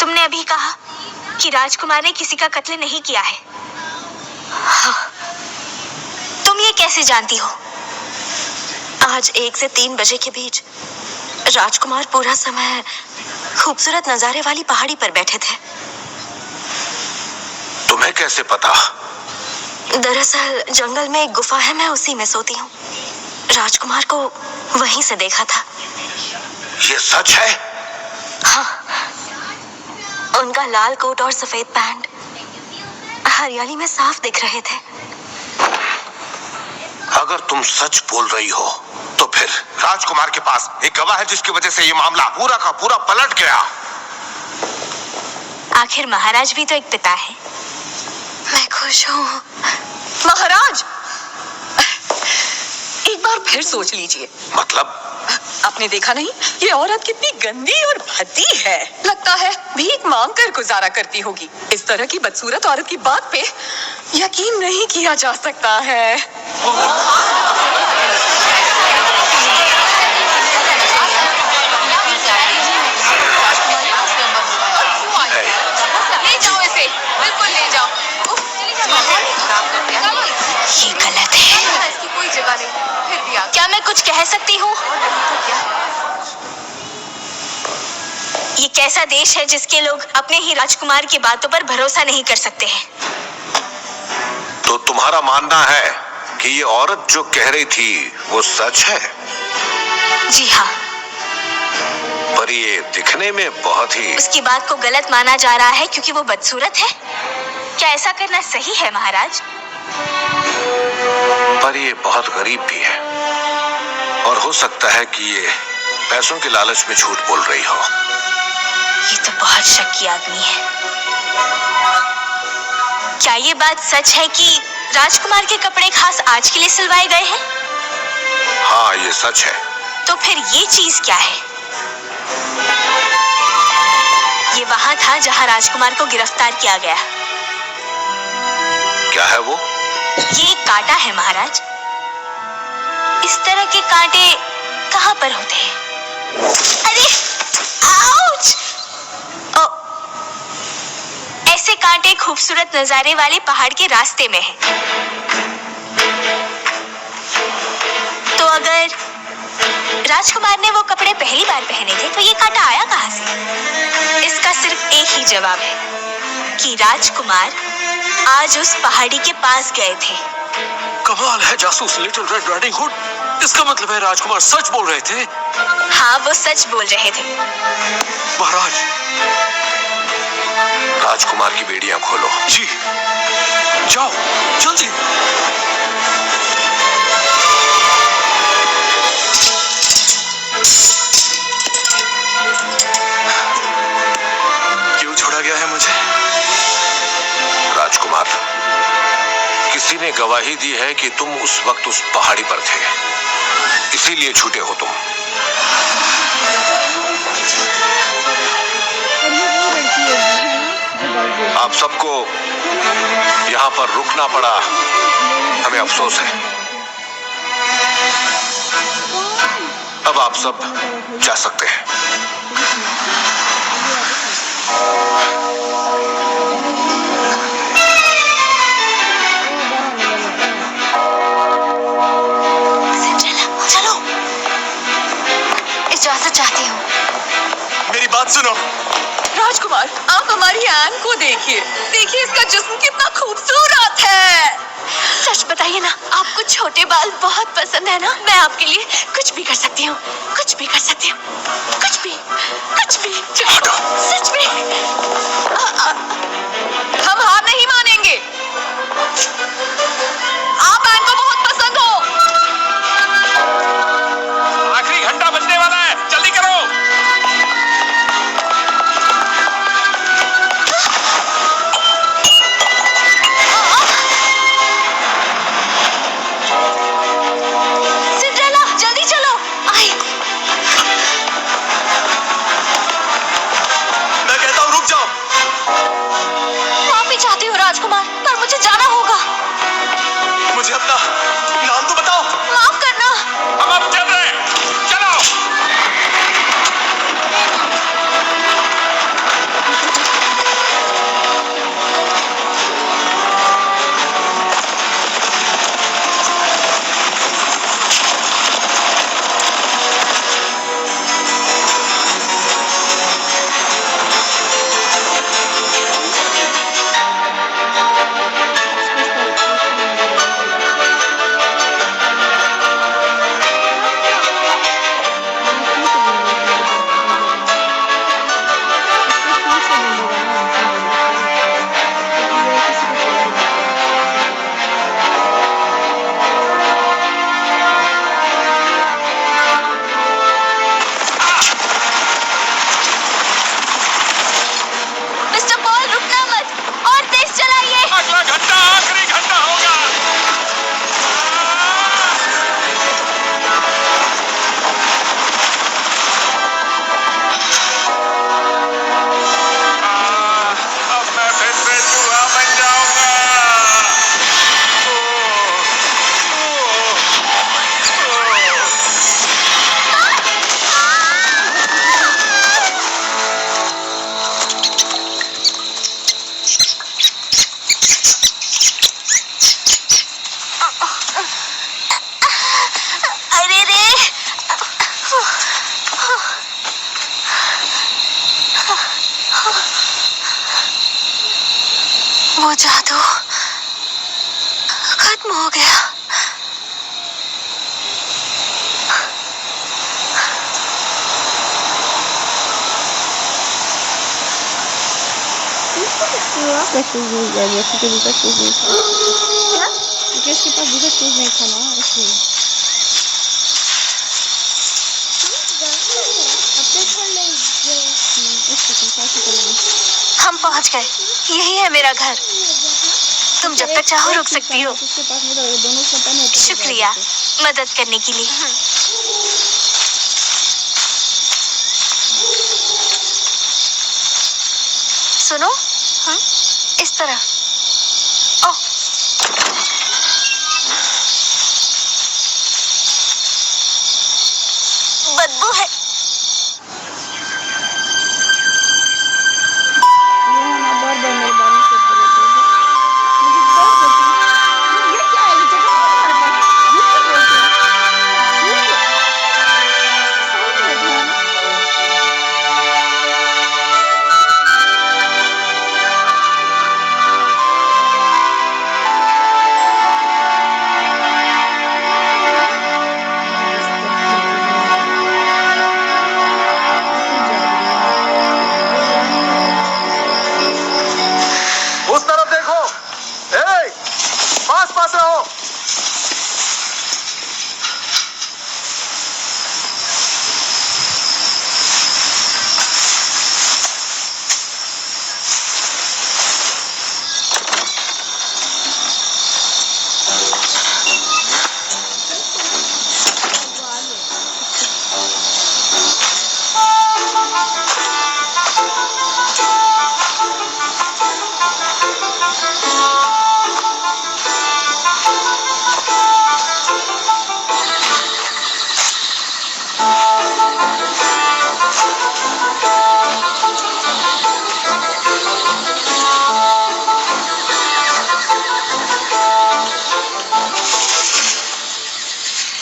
[SPEAKER 3] तुमने अभी कहा कि राजकुमार ने किसी का कत्ल नहीं किया है।
[SPEAKER 2] हाँ। तुम ये कैसे जानती हो? आज 1 से 3 बजे के बीच राजकुमार पूरा समय खूबसूरत नजारे वाली पहाड़ी पर बैठे थे।
[SPEAKER 6] तुम्हें कैसे पता?
[SPEAKER 2] दरअसल जंगल में एक गुफा है, मैं उसी में सोती हूँ। राजकुमार को वहीं से देखा था।
[SPEAKER 6] ये सच है?
[SPEAKER 2] हाँ। उनका लाल कोट और सफेद पैंट हरियाली में साफ दिख रहे थे।
[SPEAKER 6] अगर तुम सच बोल रही हो तो फिर राजकुमार के पास एक गवाह है जिसकी वजह से ये मामला पूरा का पूरा पलट गया।
[SPEAKER 3] आखिर महाराज भी तो एक पिता है।
[SPEAKER 2] मैं खुश हूँ।
[SPEAKER 7] महाराज, एक बार फिर सोच लीजिए।
[SPEAKER 6] मतलब?
[SPEAKER 7] आपने देखा नहीं ये औरत कितनी गंदी और भद्दी है। लगता है भीख मांग कर गुजारा करती होगी। इस तरह की बदसूरत औरत की बात पे यकीन नहीं किया जा सकता है। ले जाओ इसे, बिल्कुल ले जाओ।
[SPEAKER 2] ये गलत है।
[SPEAKER 7] इसकी कोई जगह नहीं। फिर भी
[SPEAKER 3] क्या मैं कुछ कह सकती हूँ? ये कैसा देश है जिसके लोग अपने ही राजकुमार की बातों पर भरोसा नहीं कर सकते हैं।
[SPEAKER 6] तो तुम्हारा मानना है कि ये औरत जो कह रही थी वो सच है?
[SPEAKER 3] जी हाँ।
[SPEAKER 6] पर ये दिखने में बहुत ही...
[SPEAKER 3] उसकी बात को गलत माना जा रहा है क्योंकि वो बदसूरत है। क्या ऐसा करना सही है महाराज?
[SPEAKER 6] पर ये बहुत गरीब भी है और हो सकता है कि ये पैसों के लालच में झूठ बोल रही हो।
[SPEAKER 3] ये तो बहुत शक्की आदमी है। क्या ये बात सच है कि राजकुमार के कपड़े खास आज के लिए सिलवाए गए हैं?
[SPEAKER 6] हाँ, ये सच है।
[SPEAKER 3] तो फिर ये चीज क्या है? ये वहां था जहां राजकुमार को गिरफ्तार किया गया।
[SPEAKER 6] क्या है वो?
[SPEAKER 3] ये एक कांटा है महाराज। इस तरह के कांटे कहाँ पर होते हैं? अरे आउच! ऐसे कांटे खूबसूरत नजारे वाले पहाड़ के रास्ते में हैं। तो अगर राजकुमार ने वो कपड़े पहली बार पहने थे तो ये कांटा आया कहाँ से? इसका सिर्फ एक ही जवाब है कि राजकुमार आज उस पहाड़ी के पास गए थे।
[SPEAKER 8] कमाल है जासूस लिटिल रेड राइडिंग हुड। इसका मतलब है राजकुमार सच बोल रहे थे।
[SPEAKER 3] हाँ, वो सच बोल रहे थे।
[SPEAKER 8] महाराज,
[SPEAKER 6] राजकुमार की बेड़ियां खोलो।
[SPEAKER 8] जी, जाओ जल्दी। क्यों छोड़ा गया है मुझे?
[SPEAKER 6] राजकुमार, किसी ने गवाही दी है कि तुम उस वक्त उस पहाड़ी पर थे, इसीलिए छूटे हो तुम। आप सबको यहाँ पर रुकना पड़ा, हमें अफसोस है। अब आप सब जा सकते हैं।
[SPEAKER 2] चलो, इजाजत चाहती हूँ।
[SPEAKER 11] मेरी बात सुनो।
[SPEAKER 7] राजकुमार, आप हमारी आन को देखिए। देखिए इसका जिस्म कितना खूबसूरत है।
[SPEAKER 2] सच बताइए ना, आपको छोटे बाल बहुत पसंद है ना? मैं आपके लिए कुछ भी कर सकती हूँ, कुछ भी कर सकती हूँ, कुछ भी, कुछ भी। सच में।
[SPEAKER 7] हम हार नहीं मानेंगे। आप आन को बहुत पसंद हो।
[SPEAKER 5] आखिरी घंटा बजने वाला है, जल्दी करो।
[SPEAKER 3] वो जादू खत्म हो गया।
[SPEAKER 1] कैसे जैसे कि दूसरा चीज नहीं था क्योंकि इसके पास दूसरा चीज नहीं था ना इसलिए।
[SPEAKER 3] हम पहुंच गए, यही है मेरा घर। तुम जब तक चाहो रुक सकती हो। शुक्रिया मदद करने के लिए। सुनो, इस तरफ। ओह, बदबू है।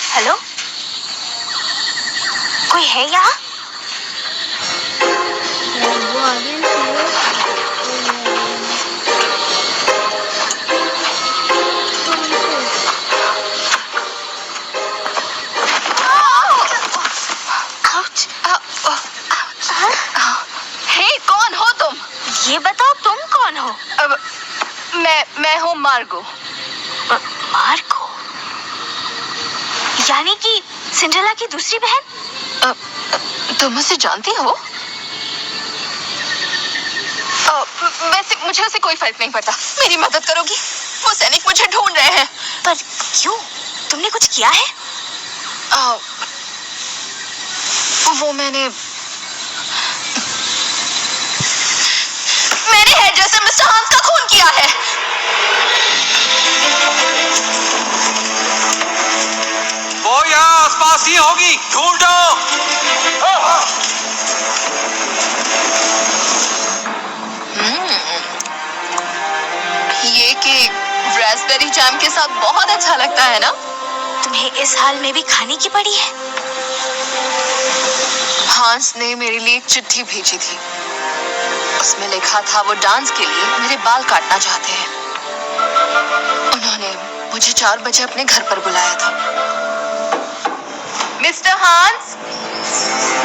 [SPEAKER 3] हेलो, कोई है यहाँ?
[SPEAKER 7] हे, कौन हो तुम?
[SPEAKER 3] ये बताओ तुम कौन हो?
[SPEAKER 7] मैं हूँ मार्गो।
[SPEAKER 3] मार्गो? यानी कि सिंड्रेला की दूसरी बहन?
[SPEAKER 7] तुम उसे जानती हो? वैसे मुझे उसे कोई फर्क नहीं पड़ता। मेरी मदद करोगी? वो सैनिक मुझे ढूंढ रहे हैं।
[SPEAKER 3] पर क्यों? तुमने कुछ किया है?
[SPEAKER 7] वो मैंने हेडड्रेसर मिस्टर हांस का खून किया है।
[SPEAKER 8] वो यहाँ आसपास ही होगी, ढूंढो।
[SPEAKER 7] ये केक रास्पबेरी जैम के साथ बहुत अच्छा लगता है ना?
[SPEAKER 3] तुम्हें इस हाल में भी खाने की पड़ी है?
[SPEAKER 7] हांस ने मेरे लिए एक चिट्ठी भेजी थी। उसमें लिखा था वो डांस के लिए मेरे बाल काटना चाहते हैं। उन्होंने मुझे 4 बजे अपने घर पर बुलाया था। मिस्टर हांस,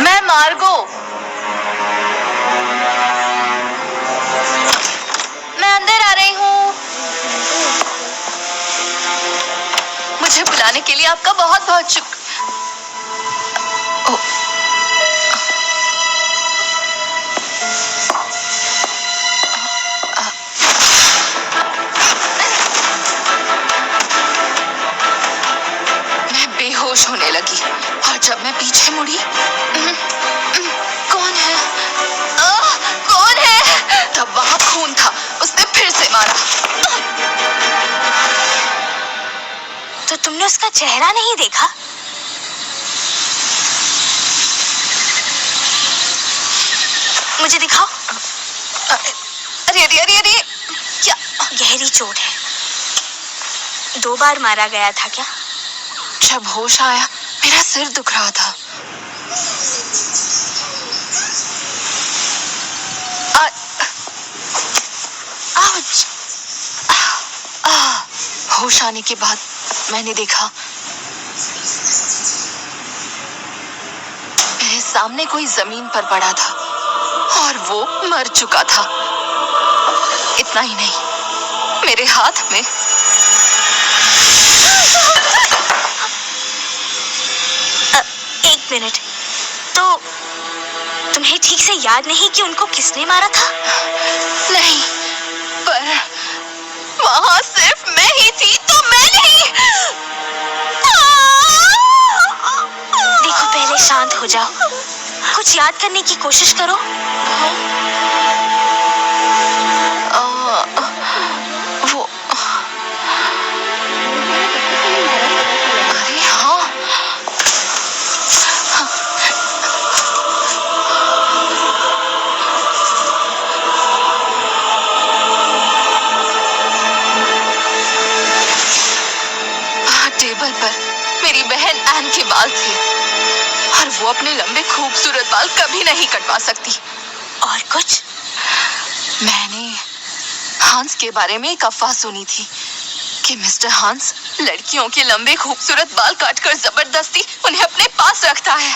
[SPEAKER 7] मैं मार्गो। मैं अंदर आ रही हूँ। मुझे बुलाने के लिए आपका बहुत बहुत शुक्रिया। बेहोश होने लगी और जब मैं पीछे मुड़ी, कौन है? कौन है? तब वहां खून था। उसने फिर से मारा।
[SPEAKER 3] तो तुमने उसका चेहरा नहीं देखा? मुझे दिखाओ।
[SPEAKER 7] अरे अरे अरे अरे, क्या?
[SPEAKER 3] गहरी चोट है। 2 बार मारा गया था क्या?
[SPEAKER 7] जब होश आया मेरा सिर दुख रहा था। आउच।
[SPEAKER 2] होश आने के बाद मैंने देखा मेरे सामने कोई जमीन पर पड़ा था और वो मर चुका था। इतना ही नहीं, मेरे हाथ में
[SPEAKER 3] एक मिनट, तो तुम्हें ठीक से याद नहीं कि उनको किसने मारा था?
[SPEAKER 2] नहीं, पर वहां सिर्फ मैं ही थी, तो मैं नहीं।
[SPEAKER 3] देखो, पहले शांत हो जाओ, कुछ याद करने की कोशिश करो।
[SPEAKER 2] वो अरे हाँ, टेबल पर मेरी बहन एन के बाल थे और वो अपने लंबे खूबसूरत बाल कभी नहीं कटवा सकती।
[SPEAKER 3] और कुछ?
[SPEAKER 2] मैंने हांस के बारे में एक अफवाह सुनी थी कि मिस्टर हांस लड़कियों के लंबे खूबसूरत बाल काटकर जबरदस्ती उन्हें अपने पास रखता है।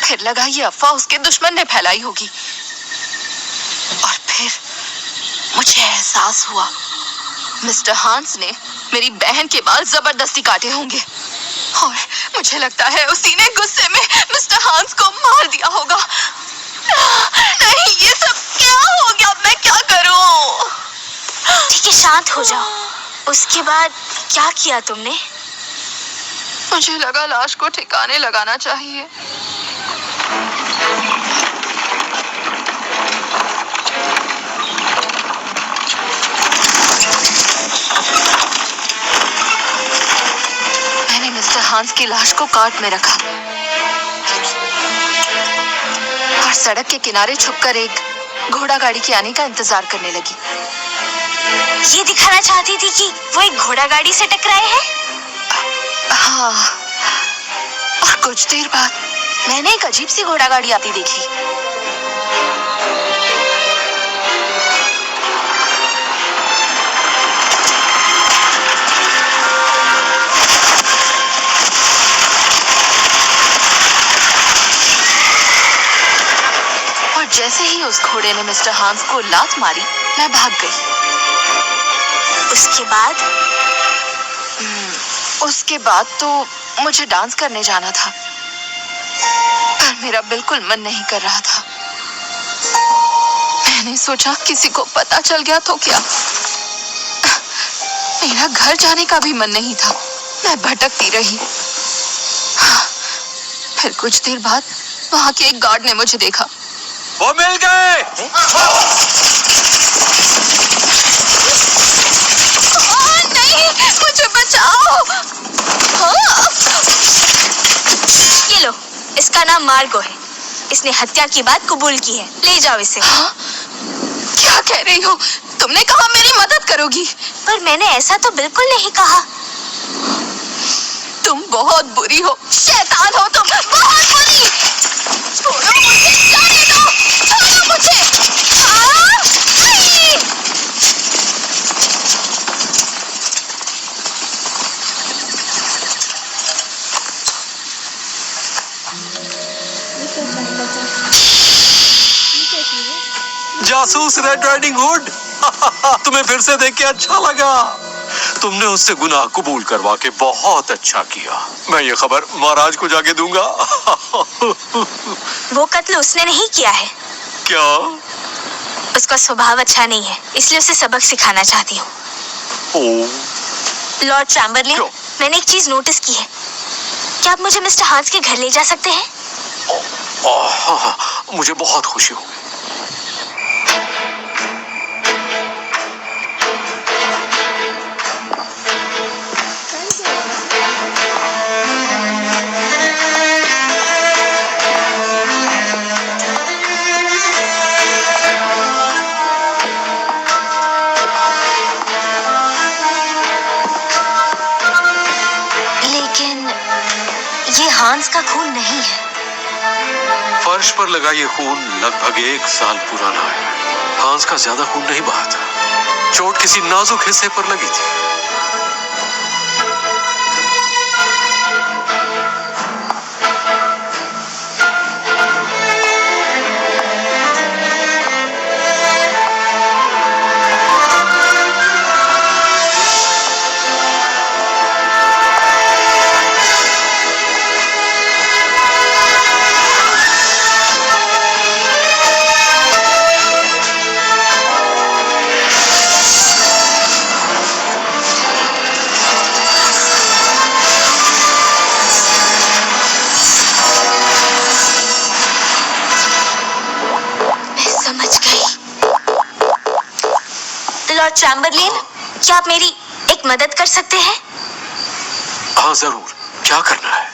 [SPEAKER 2] फिर लगा ये अफवाह उसके दुश्मन ने फैलाई होगी, और फिर मुझे एहसास हुआ मिस्टर हांस ने मेरी बहन के बाल जबरदस्ती काटे होंगे, और मुझे लगता है उसी ने गुस्से में मिस्टर हांस को मार दिया होगा। नहीं, ये सब क्या हो गया? मैं क्या करूं?
[SPEAKER 3] ठीक है, शांत हो जाओ। उसके बाद क्या किया तुमने?
[SPEAKER 2] मुझे लगा लाश को ठिकाने लगाना चाहिए। मैंने मिस्टर हांस की लाश को कार्ट में रखा और सड़क के किनारे छुपकर एक घोड़ा गाड़ी के आने का इंतजार करने लगी।
[SPEAKER 3] ये दिखाना चाहती थी कि वो एक घोड़ा गाड़ी से टकराए हैं?
[SPEAKER 2] हाँ, और कुछ देर बाद मैंने एक अजीब सी घोड़ा गाड़ी आती देखी। और जैसे ही उस घोड़े ने मिस्टर हांस को लात मारी, मैं भाग गई। उसके बाद तो मुझे डांस करने जाना था, पर मेरा बिल्कुल मन नहीं कर रहा था। मैंने सोचा किसी को पता चल गया तो क्या। मेरा घर जाने का भी मन नहीं था, मैं भटकती रही। फिर कुछ देर बाद वहां के एक गार्ड ने मुझे देखा।
[SPEAKER 8] वो मिल गए।
[SPEAKER 2] नहीं, मुझे बचाओ।
[SPEAKER 3] ये लो, इसका नाम मार्गो है। इसने हत्या की बात कबूल की है। ले जाओ इसे।
[SPEAKER 2] हाँ? क्या कह रही हो? तुमने कहा मेरी मदद करोगी।
[SPEAKER 3] पर मैंने ऐसा तो बिल्कुल नहीं कहा।
[SPEAKER 2] तुम बहुत बुरी हो, शैतान हो तुम, बहुत बुरी। छोड़ो मुझे, जाने दो, छोड़ो मुझे।
[SPEAKER 8] जासूस रेड राइडिंग हुड, तुम्हें फिर से देख के अच्छा लगा। तुमने उससे गुनाह कबूल करवा के बहुत अच्छा किया। मैं ये खबर महाराज को जाके दूंगा।
[SPEAKER 3] वो कत्ल उसने नहीं किया है।
[SPEAKER 8] क्या?
[SPEAKER 3] उसका स्वभाव अच्छा नहीं है, इसलिए उसे सबक सिखाना चाहती हूँ। लॉर्ड चैम्बरलेन, मैंने एक चीज नोटिस की है। क्या आप मुझे मिस्टर हांस के घर ले जा सकते हैं?
[SPEAKER 8] हाँ, मुझे बहुत खुशी होगी।
[SPEAKER 2] हांस का खून नहीं है।
[SPEAKER 8] फर्श पर लगा ये खून लगभग 1 साल पुराना है। हांस का ज्यादा खून नहीं बहा था। चोट किसी नाजुक हिस्से पर लगी थी।
[SPEAKER 3] लॉर्ड चैम्बरलेन, क्या आप मेरी एक मदद कर सकते हैं?
[SPEAKER 8] हाँ जरूर, क्या करना है?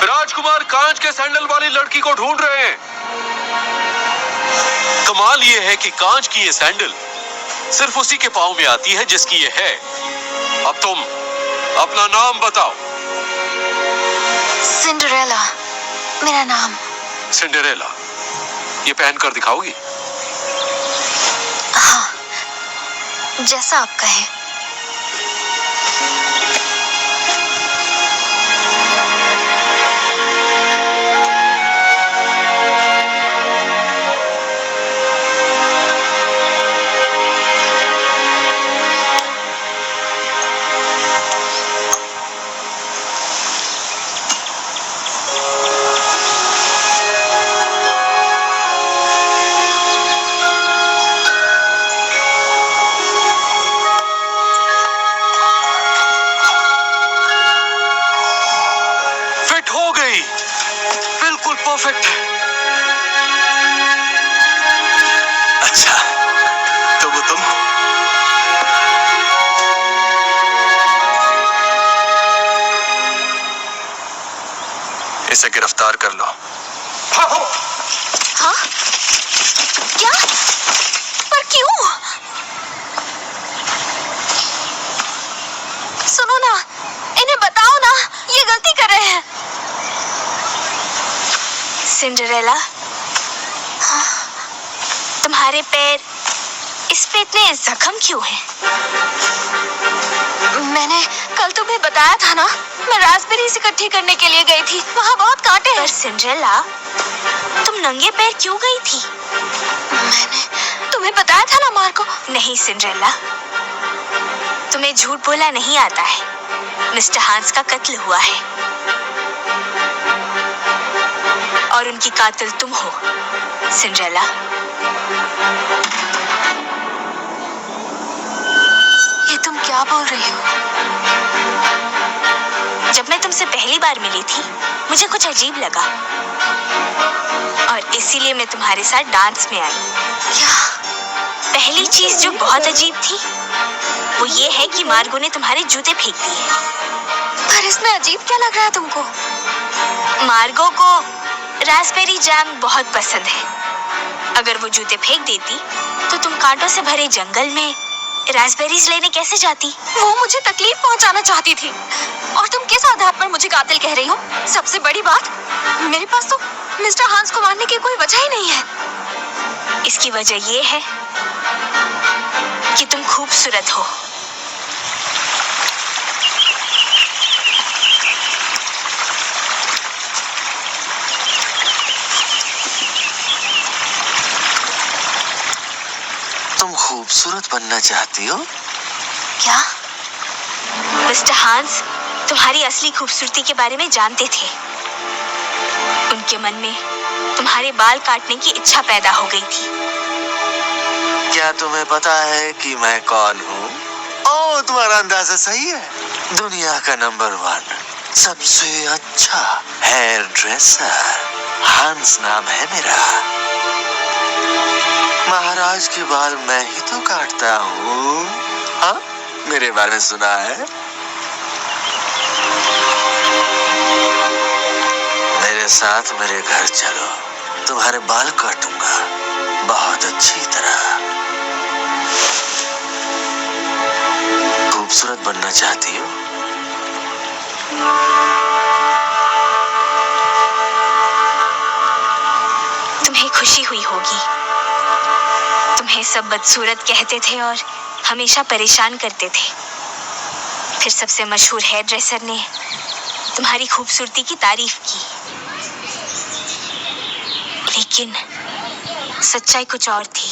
[SPEAKER 8] राजकुमार कांच के सैंडल वाली लड़की को ढूंढ रहे हैं। कमाल ये है कि कांच की ये सैंडल सिर्फ उसी के पांव में आती है जिसकी ये है। अब तुम अपना नाम बताओ।
[SPEAKER 2] सिंड्रेला मेरा नाम।
[SPEAKER 8] सिंड्रेला, ये पहन कर दिखाओगी?
[SPEAKER 2] हाँ, जैसा आप कहें।
[SPEAKER 8] बिल्कुल परफेक्ट है।
[SPEAKER 11] अच्छा, तो वो तुम हो? इसे गिरफ्तार कर लो।
[SPEAKER 3] हाँ? क्या? पर क्यों? सुनो ना, इन्हें बताओ ना, ये गलती कर रहे हैं। सिंड्रेला, तुम्हारे पैर इस पे इतने जख्म क्यों हैं? मैंने कल तुम्हें बताया था ना, मैं रास्पबेरीज इकट्ठी करने के लिए गई थी, वहाँ बहुत कांटे हैं। पर सिंड्रेला, तुम नंगे पैर क्यों गई थी? मैंने तुम्हें बताया था ना मार्को। नहीं सिंड्रेला, तुम्हें झूठ बोला नहीं आता है। मिस्टर हांस का कत्ल हुआ है और उनकी कातिल तुम हो सिंड्रेला। ये तुम क्या बोल रही हो? जब मैं तुमसे पहली बार मिली थी, मुझे कुछ अजीब लगा और इसीलिए मैं तुम्हारे साथ डांस में आई। क्या? पहली चीज जो बहुत अजीब थी वो ये है कि मार्गो ने तुम्हारे जूते फेंक दिए। पर इसमें अजीब क्या लग रहा है तुमको? मार्गो को रास्पबेरी जैम बहुत पसंद है। अगर वो जूते फेंक देती तो तुम कांटों से भरे जंगल में रास्पबेरीज लेने कैसे जाती? वो मुझे तकलीफ पहुंचाना चाहती थी और तुम किस आधार पर मुझे कातिल कह रही हो? सबसे बड़ी बात, मेरे पास तो मिस्टर हांस को मारने की कोई वजह ही नहीं है। इसकी वजह ये है कि तुम खूबसूरत हो।
[SPEAKER 11] तुम खूबसूरत
[SPEAKER 10] खूबसूरत बनना चाहती हो?
[SPEAKER 3] क्या मिस्टर हांस तुम्हारी असली खूबसूरती के बारे में जानते थे? उनके मन में तुम्हारे बाल काटने की इच्छा पैदा हो गई थी।
[SPEAKER 10] क्या तुम्हें पता है कि मैं कौन हूँ? ओह, तुम्हारा अंदाजा सही है। दुनिया का नंबर 1 सबसे अच्छा हेयर ड्रेसर हांस नाम है मेरा। महाराज के बाल मैं ही तो काटता हूँ। हाँ, मेरे बारे में सुना है? मेरे साथ मेरे घर चलो, तुम्हारे बाल काटूंगा बहुत अच्छी तरह। खूबसूरत बनना चाहती हो?
[SPEAKER 3] तुम्हें खुशी हुई होगी। तुम्हें सब बदसूरत कहते थे और हमेशा परेशान करते थे। फिर सबसे मशहूर हेयर ड्रेसर ने तुम्हारी खूबसूरती की तारीफ की। लेकिन सच्चाई कुछ और थी।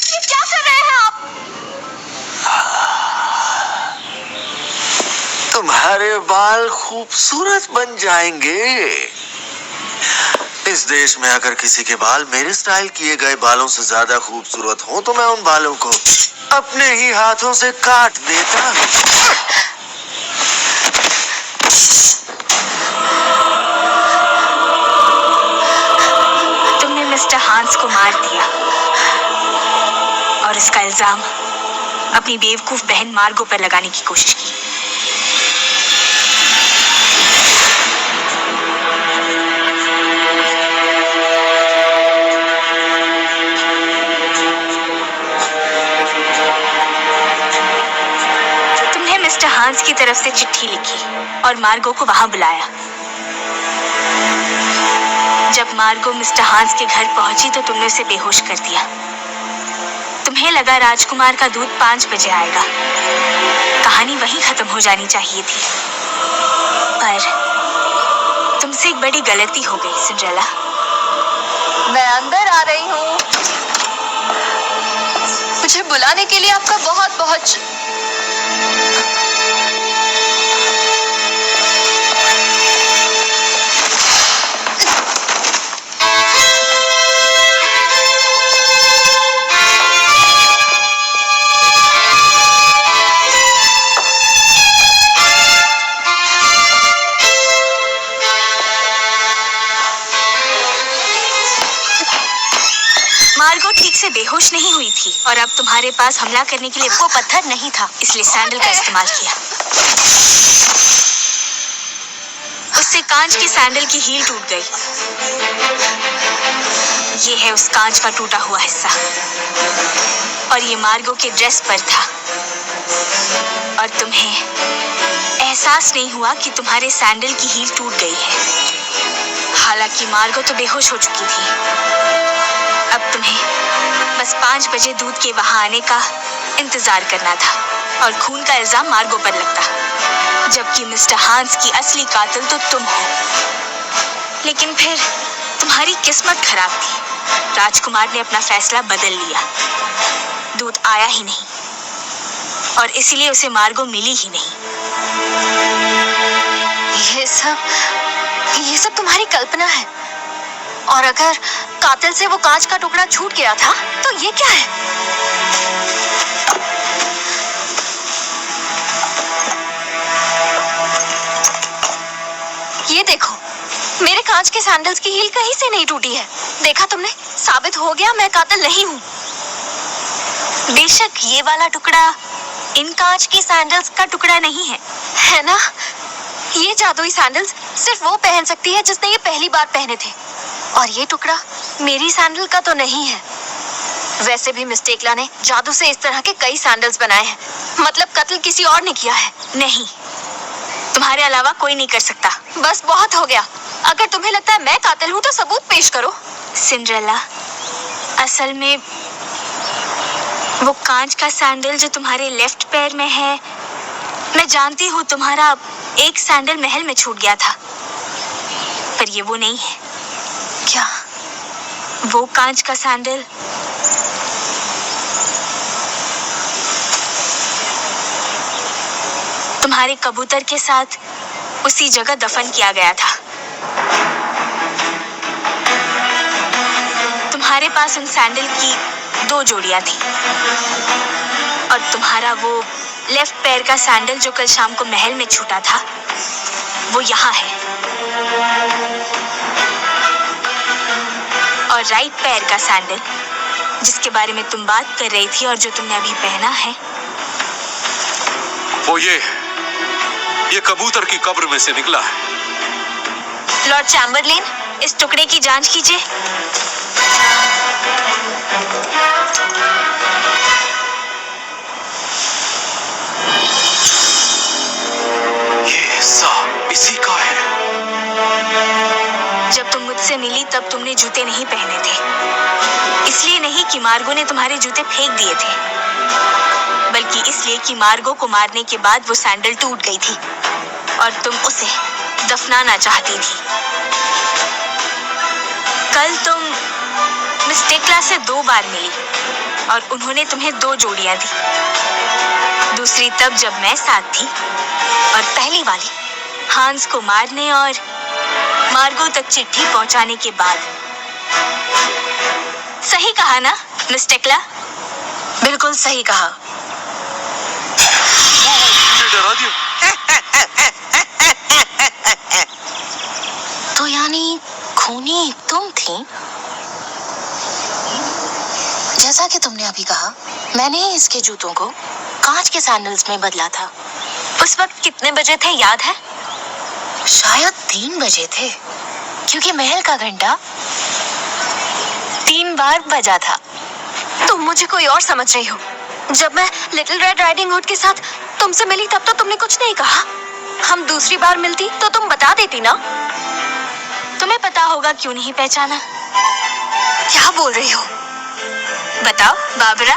[SPEAKER 7] ये क्या कर रहे हैं आप?
[SPEAKER 10] तुम्हारे बाल खूबसूरत बन जाएंगे। इस देश में अगर किसी के बाल मेरे स्टाइल किए गए बालों से ज्यादा खूबसूरत हो तो मैं उन बालों को अपने ही हाथों से काट देता।
[SPEAKER 3] तुमने मिस्टर हांस को मार दिया और इसका इल्जाम अपनी बेवकूफ बहन मार्गो पर लगाने की कोशिश की। हांस की तरफ से चिट्ठी लिखी और मार्गो को वहां बुलाया। जब मार्गो मिस्टर हांस के घर पहुंची तो तुमने उसे बेहोश कर दिया। तुम्हें लगा राजकुमार का दूध 5 बजे आएगा। कहानी वहीं खत्म हो जानी चाहिए थी, पर तुमसे एक बड़ी गलती हो गई सिंड्रेला।
[SPEAKER 7] मैं अंदर आ रही हूँ। मुझे बुलाने के लिए आपका बहुत बहुत
[SPEAKER 3] मार्गो ठीक से बेहोश नहीं हुई थी और अब तुम्हारे पास हमला करने के लिए वो पत्थर नहीं था, इसलिए सैंडल का इस्तेमाल किया। उससे कांच की सैंडल की हील टूट गई। ये है उस कांच का टूटा हुआ हिस्सा और ये मार्गो के ड्रेस पर था। और तुम्हें एहसास नहीं हुआ कि तुम्हारे सैंडल की हील टूट गई है। हालांकि मार्गो तो बेहोश हो चुकी थी। अब तुम्हें बस 5 बजे दूध के वहां आने का इंतजार करना था और खून का इल्जाम मार्गो पर लगता, जबकि मिस्टर हांस की असली कातिल तो तुम हो। लेकिन फिर तुम्हारी किस्मत खराब थी। राजकुमार ने अपना फैसला बदल लिया। दूध आया ही नहीं और इसीलिए उसे मार्गो मिली ही नहीं।
[SPEAKER 7] ये सब तुम्हारी कल्पना है। और अगर कातिल से वो कांच का टुकड़ा छूट गया था तो ये क्या है? ये देखो, मेरे कांच के सैंडल्स की हील कहीं से नहीं टूटी है। देखा तुमने? साबित हो गया मैं कातिल नहीं हूँ।
[SPEAKER 3] बेशक ये वाला टुकड़ा इन कांच की सैंडल्स का टुकड़ा नहीं है,
[SPEAKER 7] है ना? ये जादुई सैंडल्स सिर्फ वो पहन सकती है जिसने ये पहली बार पहने थे, और ये टुकड़ा मेरी सैंडल का तो नहीं है। वैसे भी मिस्टेकला ने जादू से इस तरह के कई सैंडल्स बनाए हैं। मतलब कत्ल किसी और ने किया है।
[SPEAKER 3] नहीं, तुम्हारे अलावा कोई नहीं कर सकता।
[SPEAKER 7] बस बहुत हो गया। अगर तुम्हें लगता है मैं कातिल हूँ तो सबूत पेश करो।
[SPEAKER 3] सिंड्रेला, असल में वो कांच का सैंडल जो तुम्हारे लेफ्ट पैर में है मैं जानती हूँ तुम्हारा एक सैंडल महल में छूट गया था, पर ये वो नहीं है।
[SPEAKER 2] क्या?
[SPEAKER 3] वो कांच का सैंडल तुम्हारे कबूतर के साथ उसी जगह दफन किया गया था। तुम्हारे पास उन सैंडल की 2 जोड़ियां थी और तुम्हारा वो लेफ्ट पैर का सैंडल जो कल शाम को महल में छूटा था, वो यहाँ है। और राइट पैर का सैंडल जिसके बारे में तुम बात कर रही थी और जो तुमने अभी पहना है,
[SPEAKER 8] वो ये कबूतर की कब्र में से निकला है।
[SPEAKER 3] लॉर्ड चैम्बरलेन, इस टुकड़े की जांच कीजिए।
[SPEAKER 8] ये हिस्सा इसी का है।
[SPEAKER 3] जब तुम मुझसे मिली तब तुमने जूते नहीं पहने थे। इसलिए नहीं कि मार्गो ने तुम्हारे जूते फेंक दिए थे, बल्कि इसलिए कि मार्गो को मारने के बाद वो सैंडल टूट गई थी और तुम उसे दफनाना चाहती थी। कल तुम मिस टेक्ला से 2 बार मिली और उन्होंने तुम्हें 2 जोड़ियां दी। दूसरी तब जब मैं साथ थी, और पहली वाली हांस को मारने और मार्गो तक चिट्ठी पहुंचाने के बाद। सही कहा ना मिस टेक्ला?
[SPEAKER 2] बिल्कुल सही कहा।
[SPEAKER 8] मुझे डरा दिया।
[SPEAKER 2] तो यानी खूनी तुम थी? जैसा कि तुमने अभी कहा, मैंने ही इसके जूतों को कांच के सैंडल्स में बदला था।
[SPEAKER 3] उस वक्त कितने बजे थे याद है?
[SPEAKER 2] शायद 3 बजे थे, क्योंकि महल का घंटा 3 बार बजा था।
[SPEAKER 7] तुम मुझे कोई और समझ रही हो। जब मैं लिटिल रेड राइडिंग हुड के साथ तुमसे मिली तब तो तुमने कुछ नहीं कहा। हम दूसरी बार मिलती तो तुम बता देती ना।
[SPEAKER 3] तुम्हें पता होगा क्यों नहीं पहचाना।
[SPEAKER 7] क्या बोल रही हो?
[SPEAKER 3] बताओ बाबरा।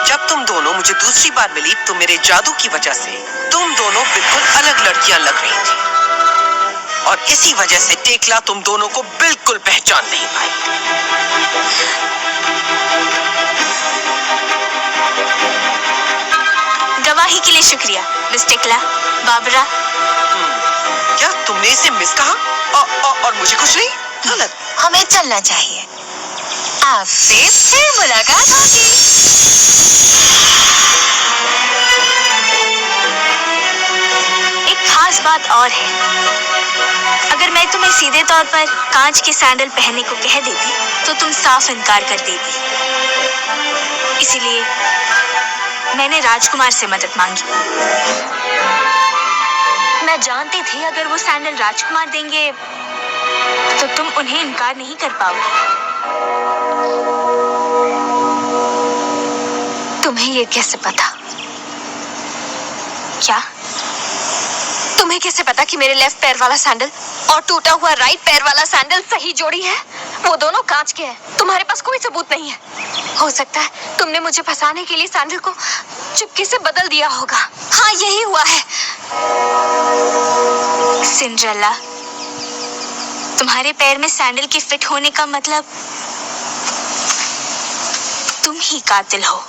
[SPEAKER 4] जब तुम दोनों मुझे दूसरी बार मिली तो मेरे जादू की वजह से तुम दोनों बिल्कुल अलग लड़कियां लग रही थी, और इसी वजह से टेक्ला तुम दोनों को बिल्कुल पहचान नहीं पाई।
[SPEAKER 3] गवाही के लिए शुक्रिया मिस टेक्ला। बाबरा,
[SPEAKER 4] क्या तुमने इसे मिस कहा और मुझे कुछ नहीं? गलत।
[SPEAKER 2] हमें चलना चाहिए। आपसे फिर मुलाकात होगी।
[SPEAKER 3] एक खास बात और है। अगर मैं तुम्हें सीधे तौर पर कांच के सैंडल पहनने को कह देती तो तुम साफ इनकार कर देती। इसीलिए मैंने राजकुमार से मदद मांगी। मैं जानती थी अगर वो सैंडल राजकुमार देंगे तो तुम उन्हें इनकार नहीं कर पाओगे।
[SPEAKER 7] तुम्हें ये कैसे पता?
[SPEAKER 3] क्या?
[SPEAKER 7] तुम्हें कैसे पता कि मेरे लेफ्ट पैर वाला सैंडल और टूटा हुआ राइट पैर वाला सैंडल सही जोड़ी है? वो दोनों कांच के हैं। तुम्हारे पास कोई सबूत नहीं है। हो सकता है तुमने मुझे फंसाने के लिए सैंडल को चुपके से बदल दिया होगा। हाँ, यही हुआ है।
[SPEAKER 3] सिंड्रेला, तुम्हारे पैर में सैंडल के फिट होने का मतलब तुम ही कातिल हो।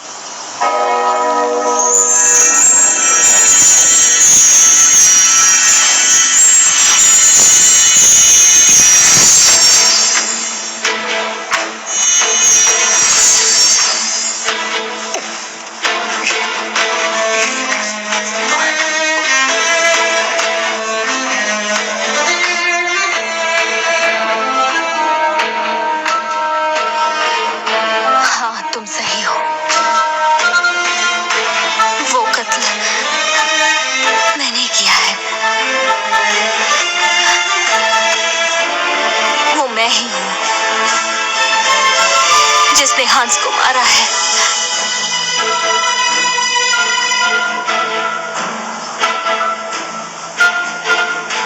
[SPEAKER 7] हांस को मारा है।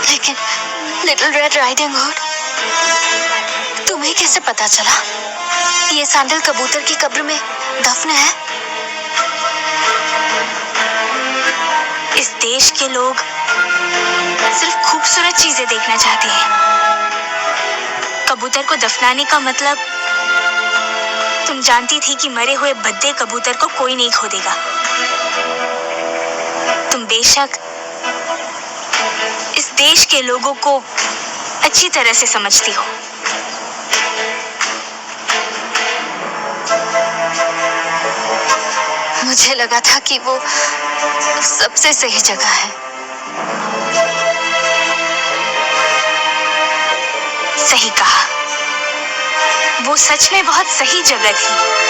[SPEAKER 7] लेकिन लिटिल रेड राइडिंग हुड, तुम्हें कैसे पता चला ये सैंडल कबूतर की कब्र में दफन है?
[SPEAKER 3] इस देश के लोग सिर्फ खूबसूरत चीजें देखना चाहते हैं। कबूतर को दफनाने का मतलब, तुम जानती थी कि मरे हुए भद्दे कबूतर को कोई नहीं खो देगा। तुम बेशक इस देश के लोगों को अच्छी तरह से समझती हो।
[SPEAKER 2] मुझे लगा था कि वो सबसे सही जगह है।
[SPEAKER 3] सही कहा, वो सच में बहुत सही जगह थी।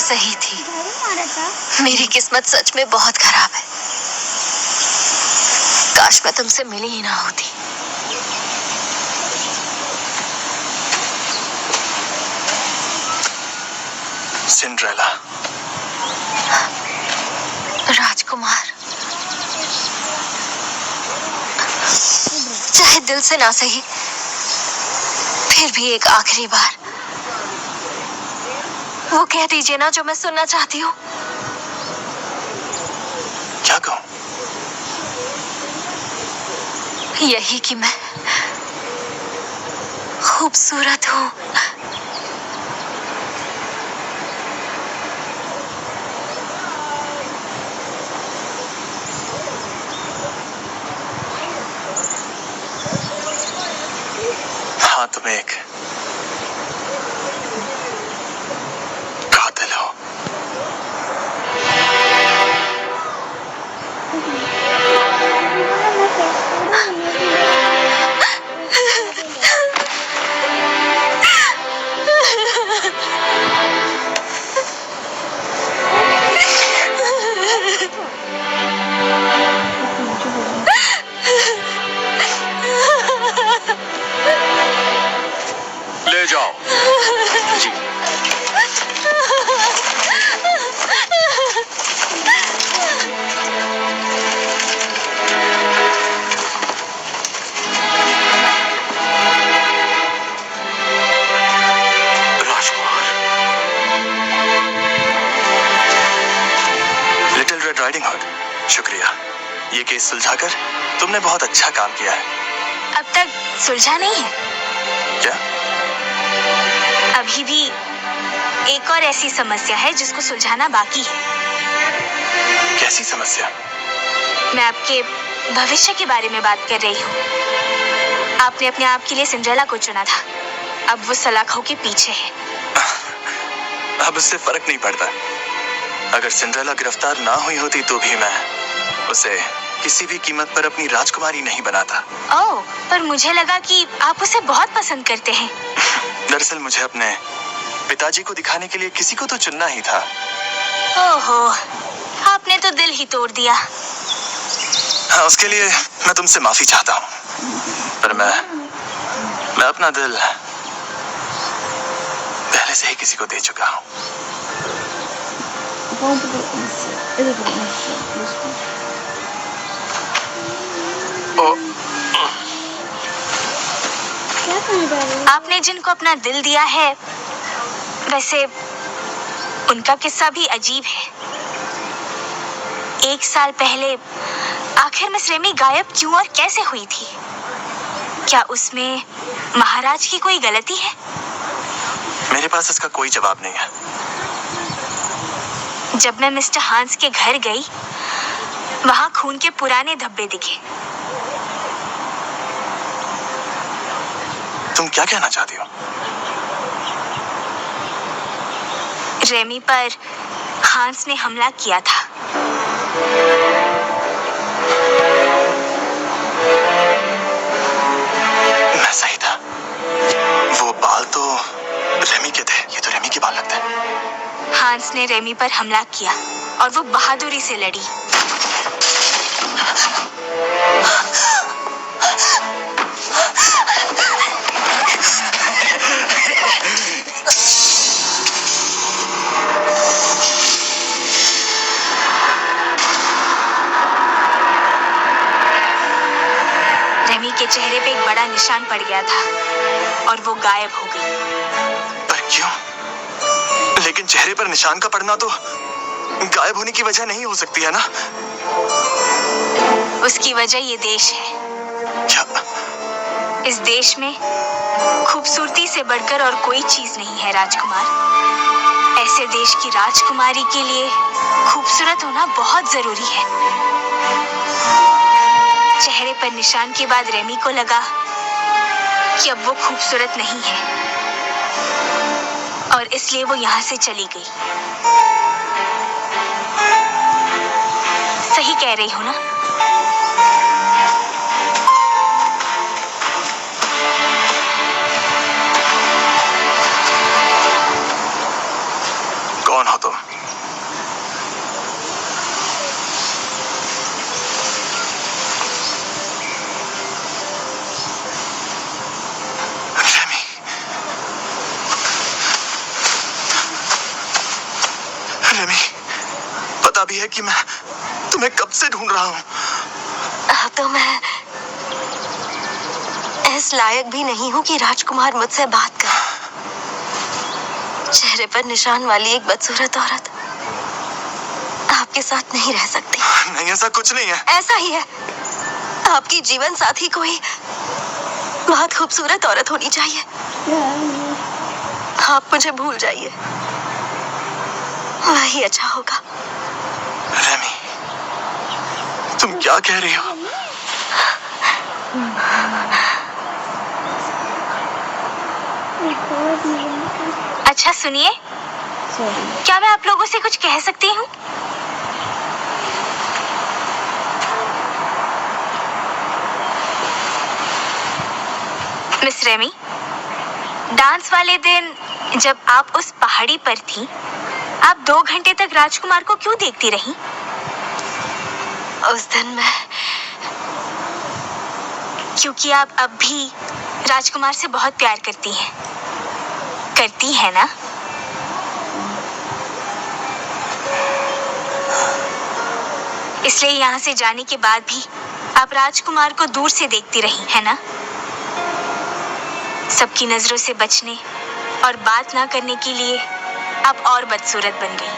[SPEAKER 2] सही थी। मेरी किस्मत सच में बहुत खराब है। काश मैं तुमसे मिली ही ना होती।
[SPEAKER 11] सिंड्रेला।
[SPEAKER 2] राजकुमार, चाहे दिल से ना सही, फिर भी एक आखिरी बार वो कह दीजिए ना जो मैं सुनना चाहती हूँ।
[SPEAKER 11] क्या कहूँ?
[SPEAKER 2] यही कि मैं खूबसूरत हूँ।
[SPEAKER 11] हाँ, तुम एक कातिल हो।
[SPEAKER 8] ले जाओ जी।
[SPEAKER 11] लिटिल रेड राइडिंग हुड, शुक्रिया। ये केस सुलझाकर तुमने बहुत अच्छा काम किया है।
[SPEAKER 3] अब तक सुलझा नहीं है।
[SPEAKER 11] क्या?
[SPEAKER 3] अभी भी एक और ऐसी समस्या है जिसको सुलझाना बाकी है।
[SPEAKER 11] कैसी समस्या?
[SPEAKER 3] मैं आपके भविष्य के बारे में बात कर रही हूँ। आपने अपने आप के लिए सिंड्रेला को चुना था, अब वो सलाखों के पीछे है।
[SPEAKER 11] अब उससे फर्क नहीं पड़ता। अगर सिंड्रेला गिरफ्तार ना हुई होती तो भी मैं उसे किसी भी कीमत पर अपनी राजकुमारी नहीं बनाता।
[SPEAKER 3] ओह, पर मुझे लगा कि आप उसे बहुत पसंद करते हैं।
[SPEAKER 11] दरअसल मुझे अपने पिताजी को दिखाने के लिए किसी को तो चुनना ही था।
[SPEAKER 3] ओहो, आपने तो दिल ही तोड़ दिया।
[SPEAKER 11] हाँ, उसके लिए मैं तुमसे माफी चाहता हूँ, पर मैं अपना दिल पहले से ही किसी को दे चुका हूँ।
[SPEAKER 3] आपने जिनको अपना दिल दिया है, वैसे उनका किस्सा भी अजीब है। 1 साल पहले आखिर मिस रेमी गायब क्यों और कैसे हुई थी? क्या उसमें महाराज की कोई गलती है?
[SPEAKER 11] मेरे पास इसका कोई जवाब नहीं है।
[SPEAKER 3] जब मैं मिस्टर हांस के घर गई, वहां खून के पुराने धब्बे दिखे।
[SPEAKER 11] तुम क्या कहना चाहती हो?
[SPEAKER 3] रेमी पर हांस ने हमला किया था।
[SPEAKER 11] मैं सही था। बाल तो रेमी के थे। ये तो रेमी के बाल लगते हैं।
[SPEAKER 3] हांस ने रेमी पर हमला किया और वो बहादुरी से लड़ी। रेमी के चेहरे पे एक बड़ा निशान पड़ गया था और वो गायब हो गई।
[SPEAKER 11] पर क्यों? लेकिन चेहरे पर निशान का पड़ना तो गायब होने की वजह नहीं हो सकती है ना?
[SPEAKER 3] उसकी वजह ये देश है।
[SPEAKER 11] क्या?
[SPEAKER 3] इस देश में खूबसूरती से बढ़कर और कोई चीज नहीं है राजकुमार। ऐसे देश की राजकुमारी के लिए खूबसूरत होना बहुत जरूरी है। चेहरे पर निशान के बाद रेमी को लगा कि अब वो खूबसूरत नहीं है और इसलिए वो यहाँ से चली गई। सही कह रही हूँ ना?
[SPEAKER 11] कौन हो तुम? रेमी। रेमी, पता भी है कि मैं तुम्हें कब से ढूंढ रहा हूँ।
[SPEAKER 7] तो मैं इस लायक भी नहीं हूँ कि राजकुमार मुझसे बात करे। चेहरे पर निशान वाली एक बदसूरत औरत आपके साथ नहीं रह सकती।
[SPEAKER 11] नहीं, ऐसा कुछ नहीं है।
[SPEAKER 7] ऐसा ही है। आपकी जीवन साथी कोई बहुत खूबसूरत औरत होनी चाहिए। आप मुझे भूल जाइए, वही अच्छा होगा।
[SPEAKER 11] रेमी, तुम क्या कह रही हो?
[SPEAKER 3] अच्छा सुनिए, क्या मैं आप लोगों से कुछ कह सकती हूँ? मिस रेमी, डांस वाले दिन जब आप उस पहाड़ी पर थी, आप 2 घंटे तक राजकुमार को क्यों देखती रहीं?
[SPEAKER 7] उस दिन मैं
[SPEAKER 3] क्योंकि आप अब भी राजकुमार से बहुत प्यार करती हैं। करती है ना? इसलिए यहाँ से जाने के बाद भी आप राजकुमार को दूर से देखती रही, है ना? सबकी नजरों से बचने और बात ना करने के लिए आप और बदसूरत बन गई।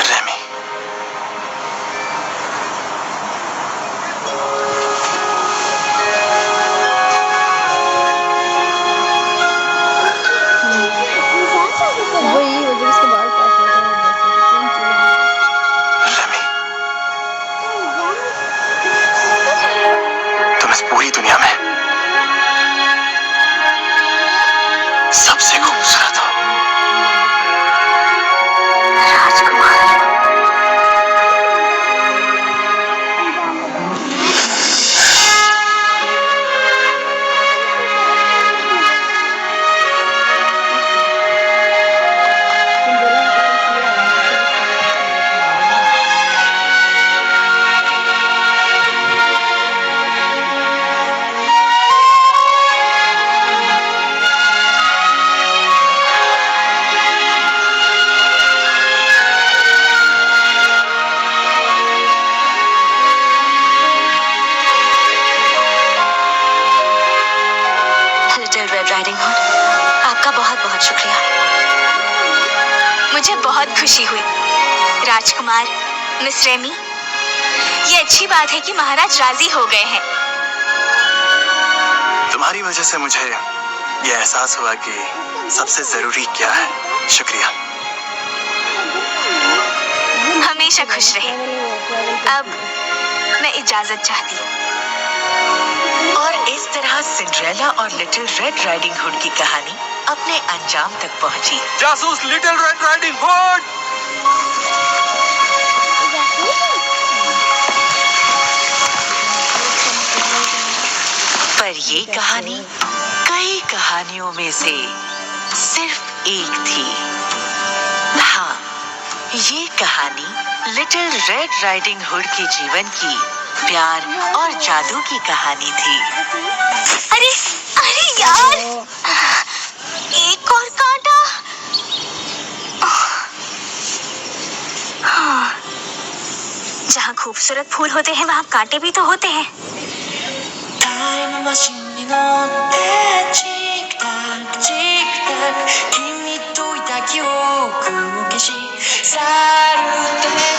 [SPEAKER 11] रेमी,
[SPEAKER 1] वही वजह से बाल काट रहा
[SPEAKER 11] तुम इस पूरी दुनिया में सबसे खूबसूरत हो।
[SPEAKER 7] आपका बहुत बहुत शुक्रिया।
[SPEAKER 3] मुझे बहुत खुशी हुई राजकुमार, मिस रेमी। ये अच्छी बात है कि महाराज राजी हो गए हैं।
[SPEAKER 11] तुम्हारी वजह से मुझे ये एहसास हुआ कि सबसे जरूरी क्या है। शुक्रिया।
[SPEAKER 3] हमेशा खुश रहे। अब मैं इजाजत चाहती हूँ।
[SPEAKER 2] और इस तरह सिंड्रेला और लिटिल रेड राइडिंग हुड की कहानी अपने अंजाम तक पहुंची।
[SPEAKER 9] जासूस लिटिल रेड राइडिंग हुड।
[SPEAKER 2] पर ये कहानी कई कहानियों में से सिर्फ एक थी। हाँ, ये कहानी लिटिल रेड राइडिंग हुड के जीवन की प्यार और जादू की कहानी थी।
[SPEAKER 3] अरे अरे यार, एक और कांटा। हाँ, जहाँ खूबसूरत फूल होते हैं वहाँ कांटे भी तो होते हैं।
[SPEAKER 13] टाइम मशीनに乗ってチクタクチクタク君といた記憶を消し去るため